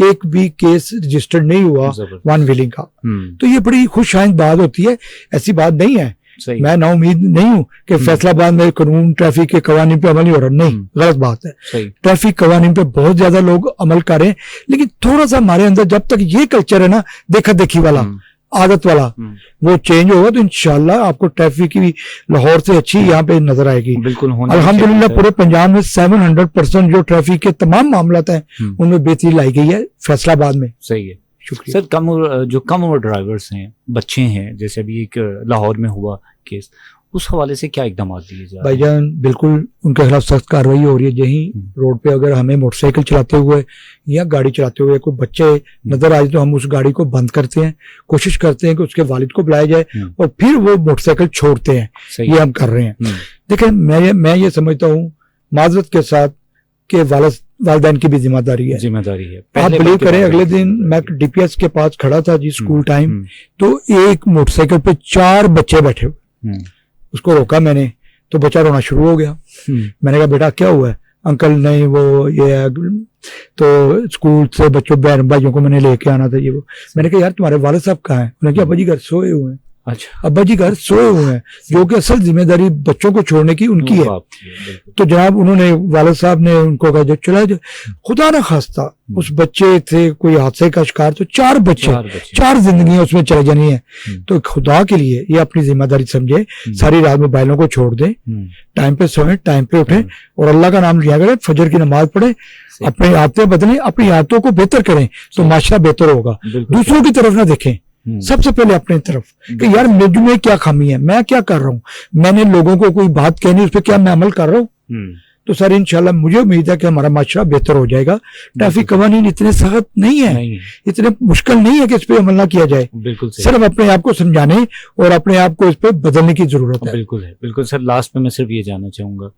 एक भी केस रजिस्टर्ड नहीं हुआ वन व्हीलिंग का। तो ये बड़ी खुशहाइंद बात होती है, ऐसी बात नहीं है। मैं ना उम्मीद नहीं हूं कि फैसलाबाद में कानून ट्रैफिक के कवानीन पे अमल नहीं हो रहा, नहीं, गलत बात है। ट्रैफिक कवानीन पे बहुत ज्यादा लोग अमल कर रहे हैं, लेकिन थोड़ा सा हमारे अंदर जब तक ये कल्चर है ना, देखा देखी वाला, आदत वाला, वो चेंज होगा तो इंशाल्लाह आपको ट्रैफिक की लाहौर से अच्छी यहाँ पे नजर आएगी। बिल्कुल, अल्हम्दुलिल्लाह पूरे पंजाब में 700% जो ट्रैफिक के तमाम मामलात हैं उनमें बेहतरी लाई गई है फैसलाबाद में। सही है, शुक्रिया। सर जो कम उम्र ड्राइवर्स हैं, बच्चे हैं, जैसे अभी एक लाहौर में हुआ केस, उस हवाले से क्या इकदाम लिए जा रहे हैं? भाईजान बिल्कुल उनके खिलाफ सख्त कार्रवाई हो रही है। यही रोड पे अगर हमें मोटरसाइकिल चलाते हुए या गाड़ी चलाते हुए कोई बच्चे नजर आए तो हम उस गाड़ी को बंद करते हैं, कोशिश करते हैं कि उसके वालिद को बुलाया जाए और फिर वो मोटरसाइकिल छोड़ते हैं। ये हम कर रहे हैं। देखिए मैं ये समझता हूँ माजरत के साथ कि वालिदैन की भी जिम्मेदारी है। आप बिलीव करें, अगले दिन मैं DPS के पास खड़ा था जी स्कूल टाइम, तो एक मोटरसाइकिल पे 4 बच्चे बैठे हुए। उसको रोका मैंने तो बच्चा रोना शुरू हो गया। मैंने कहा बेटा क्या हुआ है? अंकल नहीं वो ये तो स्कूल से बच्चों बहन भाइयों को मैंने लेके आना था ये वो। मैंने कहा यार तुम्हारे वालिद साहब कहाँ हैं? उन्होंने कहा अब्बा जी घर सोए हुए हैं। अच्छा, अब्बा जी घर सोए हुए हैं, जो कि असल जिम्मेदारी बच्चों को छोड़ने की उनकी है। तो जनाब उन्होंने वालिद साहब ने उनको कहा जो चला जो खुदा ना खास्ता उस बच्चे थे कोई हादसे का शिकार, तो 4 बच्चे 4 जिंदगियां उसमें चले जानी है। तो खुदा के लिए ये अपनी जिम्मेदारी समझे, सारी रात मोबाइलों को छोड़ दें, टाइम पे सोएं, टाइम पे उठें और अल्लाह का नाम लिया करें, फजर की नमाज पढ़े, अपनी आदतें बदलें, अपनी आदतों को बेहतर करें तो माशरा बेहतर होगा। दूसरों की तरफ ना देखें, सबसे पहले अपनी तरफ कि यार मुझ में क्या खामी है, मैं क्या कर रहा हूँ, मैंने लोगों को कोई बात कहनी उस पर क्या मैं अमल कर रहा हूँ। तो सर इंशाल्लाह मुझे उम्मीद है कि हमारा माशरा बेहतर हो जाएगा। ट्रैफिक कवानीन इतने सख्त नहीं है, इतने मुश्किल नहीं है कि इस पे अमल ना किया जाए। सिर्फ अपने आप को समझाने और अपने आप को इस पे बदलने की जरूरत है। बिल्कुल सर, लास्ट में मैं सिर्फ ये जानना चाहूंगा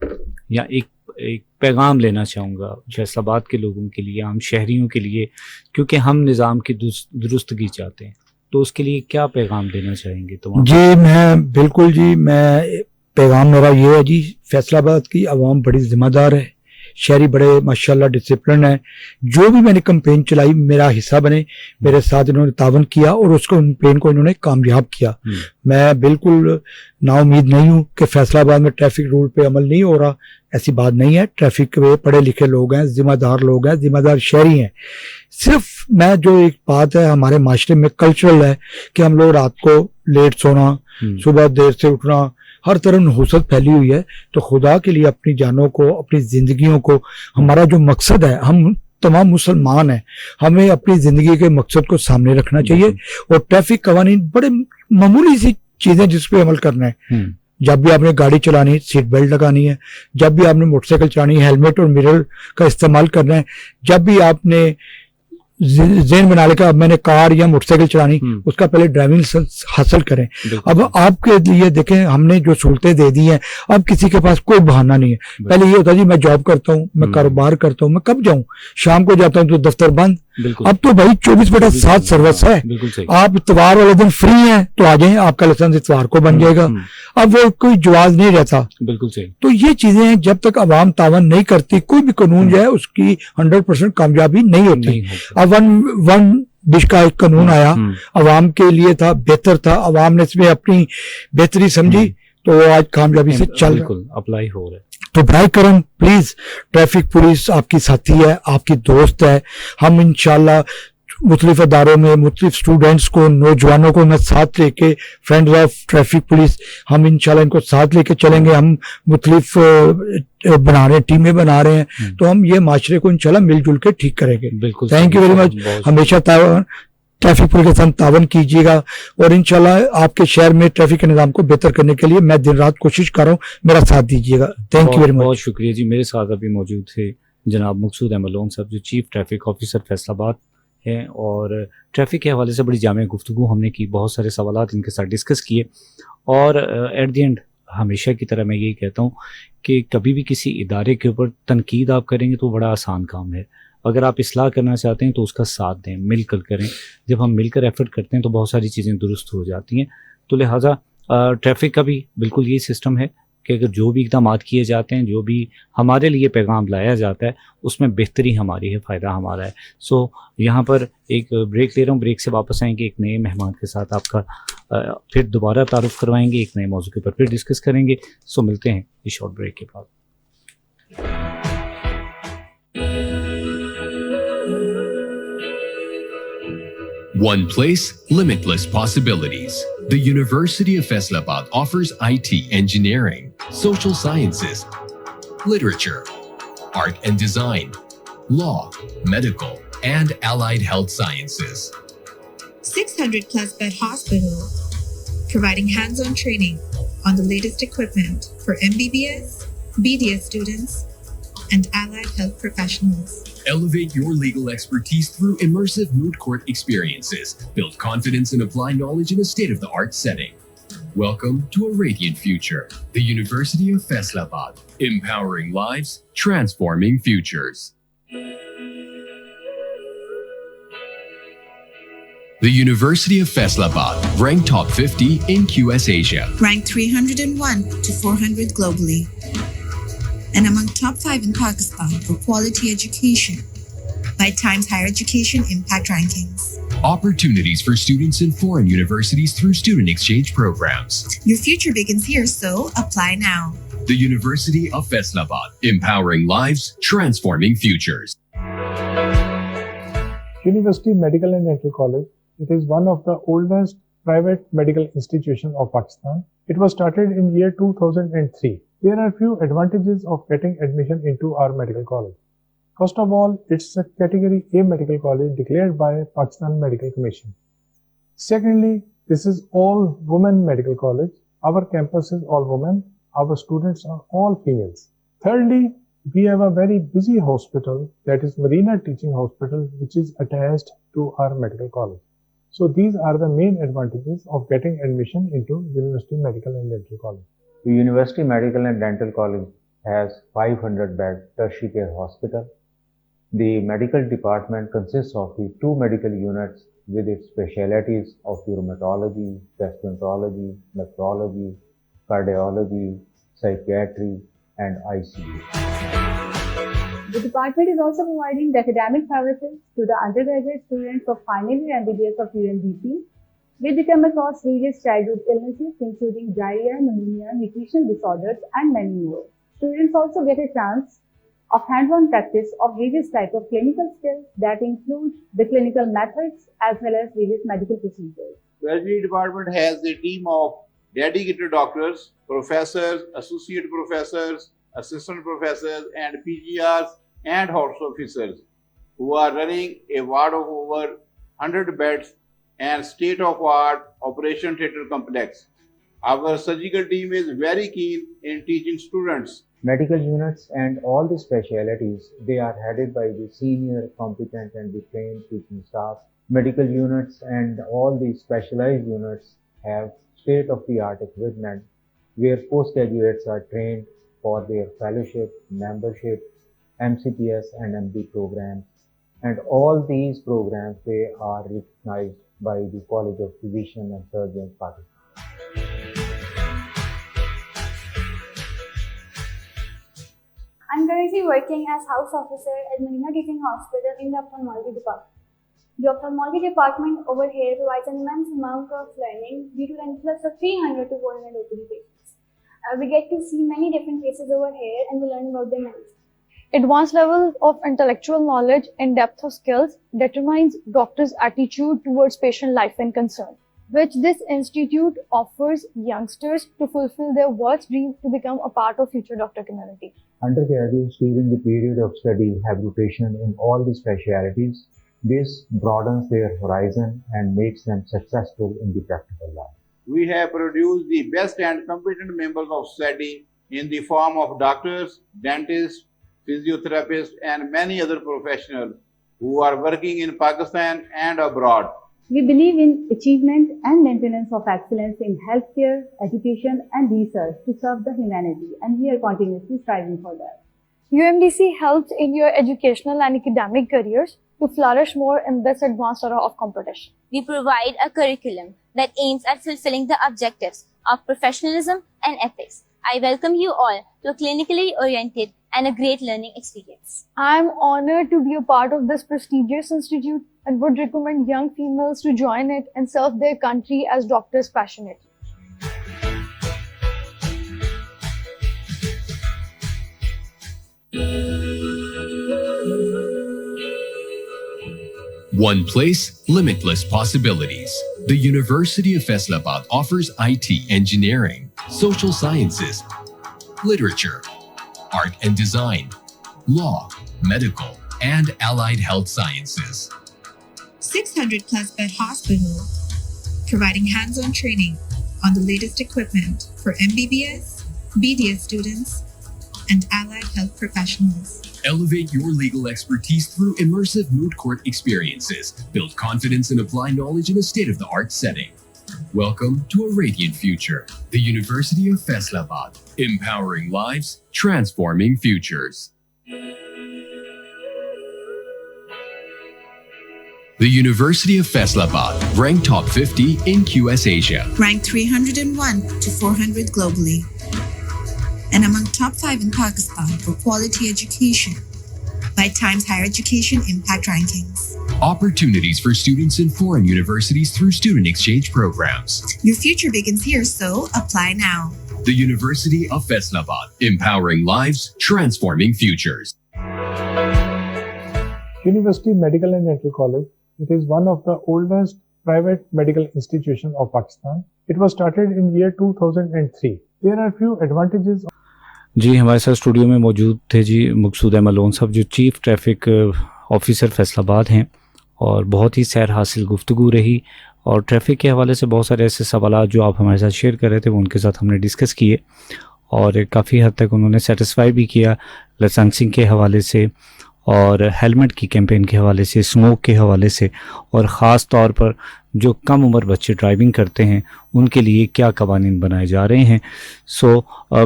या एक पैगाम लेना चाहूंगा फैसलाबाद के लोगों के लिए, आम शहरियों के लिए, क्योंकि हम निज़ाम की दुरुस्तगी चाहते हैं, तो उसके लिए क्या पैगाम देना चाहेंगे? तो जी मैं बिल्कुल जी, मैं पैगाम मेरा ये है जी, फैसलाबाद की आवाम बड़ी जिम्मेदार है, शहरी बड़े माशाल्लाह डिसिप्लिन है। जो भी मैंने कंपेन चलाई मेरा हिस्सा बने, मेरे साथ इन्होंने तावन किया और उसको कंपेन को इन्होंने कामयाब किया। मैं बिल्कुल नाउम्मीद नहीं हूँ कि फैसलाबाद में ट्रैफिक रूल पे अमल नहीं हो रहा, ऐसी बात नहीं है। ट्रैफिक पे पढ़े लिखे लोग हैं, जिम्मेदार लोग हैं, जिम्मेदार शहरी हैं। सिर्फ मैं जो एक बात है हमारे माशरे में कल्चरल है कि हम लोग रात को लेट सोना, सुबह देर से उठना, हर तरफ नहुसत फैली हुई है। तो खुदा के लिए अपनी जानों को, अपनी जिंदगियों को, हमारा जो मकसद है, हम तमाम मुसलमान हैं, हमें अपनी जिंदगी के मकसद को सामने रखना चाहिए और ट्रैफिक कवानीन बड़े मामूली सी चीजें जिस पे अमल करना है। जब भी आपने गाड़ी चलानी सीट बेल्ट लगानी है, जब भी आपने मोटरसाइकिल चलानी हेलमेट और मिरर का इस्तेमाल करना है, जब भी आपने ज़हन बना लेकर अब मैंने कार या मोटरसाइकिल चलानी, उसका पहले ड्राइविंग लाइसेंस हासिल करें। अब आपके लिए देखें हमने जो सहूलतें दे दी हैं, अब किसी के पास कोई बहाना नहीं है। पहले ये होता जी मैं जॉब करता हूँ, मैं कारोबार करता हूँ, मैं कब जाऊँ, शाम को जाता हूँ तो दफ्तर बंद। अब तो भाई 24/7 सर्विस है। आप इतवार वाले दिन फ्री हैं तो आ जाएं, आपका लाइसेंस इतवार को बन जाएगा। अब वो कोई जवाब नहीं रहता। बिल्कुल सही। तो ये चीजें हैं, जब तक आवाम तावन नहीं करती कोई भी कानून जो है उसकी 100% कामयाबी नहीं होती। अब वन डिश का एक कानून आया, आवाम के लिए था, बेहतर था, आवाम ने इसमें अपनी बेहतरी समझी तो वो आज कामयाबी से चल अप्लाई हो रहा है। तो बराए करम प्लीज, ट्रैफिक पुलिस आपकी साथी है, आपकी दोस्त है। हम इंशाल्लाह मुख्तलिफ अदारों में मुख्तलिफ स्टूडेंट्स को, नौजवानों को मैं साथ लेके, फ्रेंड्स ऑफ ट्रैफिक पुलिस, हम इंशाल्लाह इनको साथ लेके चलेंगे। हम मुख्तलिफ बना रहे हैं, टीमें बना रहे हैं, तो हम ये माशरे को इंशाल्लाह मिलजुल के ठीक करेंगे। बिल्कुल, थैंक यू वेरी मच। हमेशा ट्रैफिक पुलिस के साथ तावन कीजिएगा और इंशाल्लाह आपके शहर में ट्रैफिक के निज़ाम को बेहतर करने के लिए मैं दिन रात कोशिश कर रहा हूँ, मेरा साथ दीजिएगा। Thank you very much. बहुत शुक्रिया जी। मेरे साथ अभी मौजूद थे जनाब मकसूद अहमद लोन साहब, जो चीफ ट्रैफिक ऑफिसर फैसलाबाद हैं, और ट्रैफिक के हवाले से बड़ी जामे गुफ्तगू हमने की, बहुत सारे सवालात इनके साथ डिस्कस किए। और एट द एंड हमेशा की तरह मैं यही कहता हूँ कि कभी भी किसी इदारे के ऊपर तनकीद आप करेंगे तो बड़ा आसान काम है। अगर आप इस्लाह करना चाहते हैं तो उसका साथ दें, मिलकर करें। जब हम मिलकर एफर्ट करते हैं तो बहुत सारी चीज़ें दुरुस्त हो जाती हैं। तो लिहाजा ट्रैफिक का भी बिल्कुल यही सिस्टम है कि अगर जो भी इक़दाम किए जाते हैं, जो भी हमारे लिए पैगाम लाया जाता है, उसमें बेहतरी हमारी है, फ़ायदा हमारा है। सो यहाँ पर एक ब्रेक ले रहा हूँ, ब्रेक से वापस आएंगे एक नए मेहमान के साथ, आपका फिर दोबारा तारुफ करवाएंगे, एक नए मौजू के ऊपर फिर डिस्कस करेंगे। सो मिलते हैं इस शॉर्ट ब्रेक के बाद। One place, limitless possibilities. The University of Faisalabad offers IT, engineering, social sciences, literature, art and design, law, medical, and allied health sciences. 600 plus bed hospital, providing hands-on training on the latest equipment for MBBS, BDS students, and allied health professionals. Elevate your legal expertise through immersive moot court experiences. Build confidence and apply knowledge in a state-of-the-art setting. Welcome to a radiant future. The University of Faisalabad, empowering lives, transforming futures. The University of Faisalabad, ranked top 50 in QS Asia. Ranked 301 to 400 globally, and among top 5 in Pakistan for quality education by Times Higher Education Impact Rankings. Opportunities for students in foreign universities through student exchange programs. Your future begins here, so apply now. The University of Faisalabad, empowering lives, transforming futures. University Medical and Dental College. It is one of the oldest private medical institutions of Pakistan. It was started in year 2003. There are few advantages of getting admission into our medical college. First of all, it's a category A medical college declared by Pakistan Medical Commission. Secondly, this is all women medical college. Our campus is all women. Our students are all females. Thirdly, we have a very busy hospital, that is Marina Teaching Hospital, which is attached to our medical college. So these are the main advantages of getting admission into University Medical and Dental College. The University Medical and Dental College has 500-bed tertiary care hospital. The medical department consists of the 2 medical units with its specialties of rheumatology, gastroenterology, nephrology, cardiology, psychiatry, and ICU. The department is also providing the academic services to the undergraduate students of final year MBBS of UMDC. They come across various childhood illnesses including diarrhea, pneumonia, nutritional disorders, and many more. Students also get a chance of hands-on practice of various types of clinical skills that include the clinical methods as well as various medical procedures. The Surgery department has a team of dedicated doctors, professors, associate professors, assistant professors, and PGRs and house officers who are running a ward of over 100 beds and state-of-the-art operation theatre complex. Our surgical team is very keen in teaching students. Medical units and all the specialities, they are headed by the senior, competent and the trained teaching staff. Medical units and all the specialized units have state-of-the-art equipment where postgraduates are trained for their fellowship, membership, MCPS and MD programs. And all these programs, they are recognized by the College of Physicians and Surgeons, Pakistan. I'm currently working as house officer at Marina Teaching Hospital in the ophthalmology department. The ophthalmology department over here provides an immense amount of learning due to an influx of 300 to 400 OPD patients. We get to see many different cases over here and we learn about their medicine. Advanced levels of intellectual knowledge and depth of skills determines doctors' attitude towards patient life and concern, which this institute offers youngsters to fulfill their worst dream to become a part of future doctor community. Undergraduates during the period of study have rotation in all the specialities. This broadens their horizon and makes them successful in the practical life. We have produced the best and competent members of study in the form of doctors, dentists, physiotherapists, and many other professionals who are working in Pakistan and abroad. We believe in achievement and maintenance of excellence in healthcare, education, and research to serve the humanity, and we are continuously striving for that. UMDC helps in your educational and academic careers to flourish more in this advanced era of competition. We provide a curriculum that aims at fulfilling the objectives of professionalism and ethics. I welcome you all to a clinically oriented and a great learning experience. I am honored to be a part of this prestigious institute and would recommend young females to join it and serve their country as doctors passionately. One place, limitless possibilities. The University of Faisalabad offers IT, engineering, social sciences, literature, art and design, law, medical, and allied health sciences. 600 plus bed hospital, providing hands-on training on the latest equipment for MBBS, BDS students, and allied health professionals. Elevate your legal expertise through immersive moot court experiences. Build confidence and apply knowledge in a state-of-the-art setting. Welcome to a radiant future. The University of Faisalabad. Empowering lives, transforming futures. The University of Faisalabad, ranked top 50 in QS Asia. Ranked 301 to 400 globally. And among top 5 in Pakistan for quality education by Times Higher Education Impact Rankings. Opportunities for students in foreign universities through student exchange programs. Your future begins here, so apply now. The University of Faisalabad, empowering lives, transforming futures. University Medical and Dental College. It is one of the oldest private medical institutions of Pakistan. It was started in year 2003. There are few advantages. जी हमारे साथ studio में मौजूद थे जी मकसूद Ahmad loan साहब, जो chief traffic officer Faisalabad हैं, और बहुत ही सैर हासिल गुफ्तगू रही। और ट्रैफिक के हवाले से बहुत सारे ऐसे सवाल जो आप हमारे साथ शेयर कर रहे थे वो उनके साथ हमने डिस्कस किए, और काफ़ी हद तक उन्होंने सेटिस्फाई भी किया लाइसेंसिंग के हवाले से, और हेलमेट की कैंपेन के हवाले से, स्मोक के हवाले से, और ख़ास तौर पर जो कम उम्र बच्चे ड्राइविंग करते हैं उनके लिए क्या कवानीन बनाए जा रहे हैं।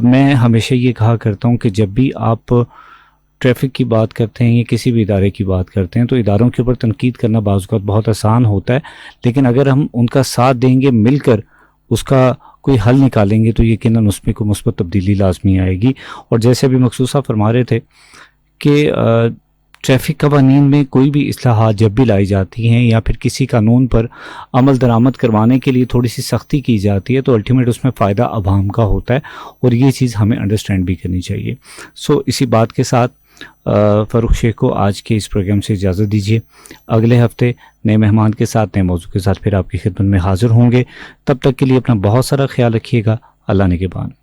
मैं हमेशा ये कहा करता हूँ कि जब भी आप ट्रैफिक की बात करते हैं या किसी भी इदारे की बात करते हैं तो इदारों के ऊपर तनकीद करना बाज़ औक़ात बहुत आसान होता है, लेकिन अगर हम उनका साथ देंगे, मिलकर उसका कोई हल निकालेंगे तो यकीनन उसमें कोई मुस्बत तब्दीली लाजमी आएगी। और जैसे अभी मकसूद साहब फरमा रहे थे कि ट्रैफिक कवानीन में कोई भी इस्लाहात जब भी लाई जाती हैं या फिर किसी कानून पर अमल दरामद करवाने के लिए थोड़ी सी सख्ती की जाती है तो अल्टीमेट उसमें फ़ायदा अवाम का होता है, और ये चीज़ हमें अंडरस्टैंड भी करनी चाहिए। इसी बात के साथ फ़ारूक शेख को आज के इस प्रोग्राम से इजाज़त दीजिए। अगले हफ्ते नए मेहमान के साथ, नए मौजू के साथ फिर आपकी खिदमत में हाज़िर होंगे। तब तक के लिए अपना बहुत सारा ख्याल रखिएगा। अल्लाह निगहबान।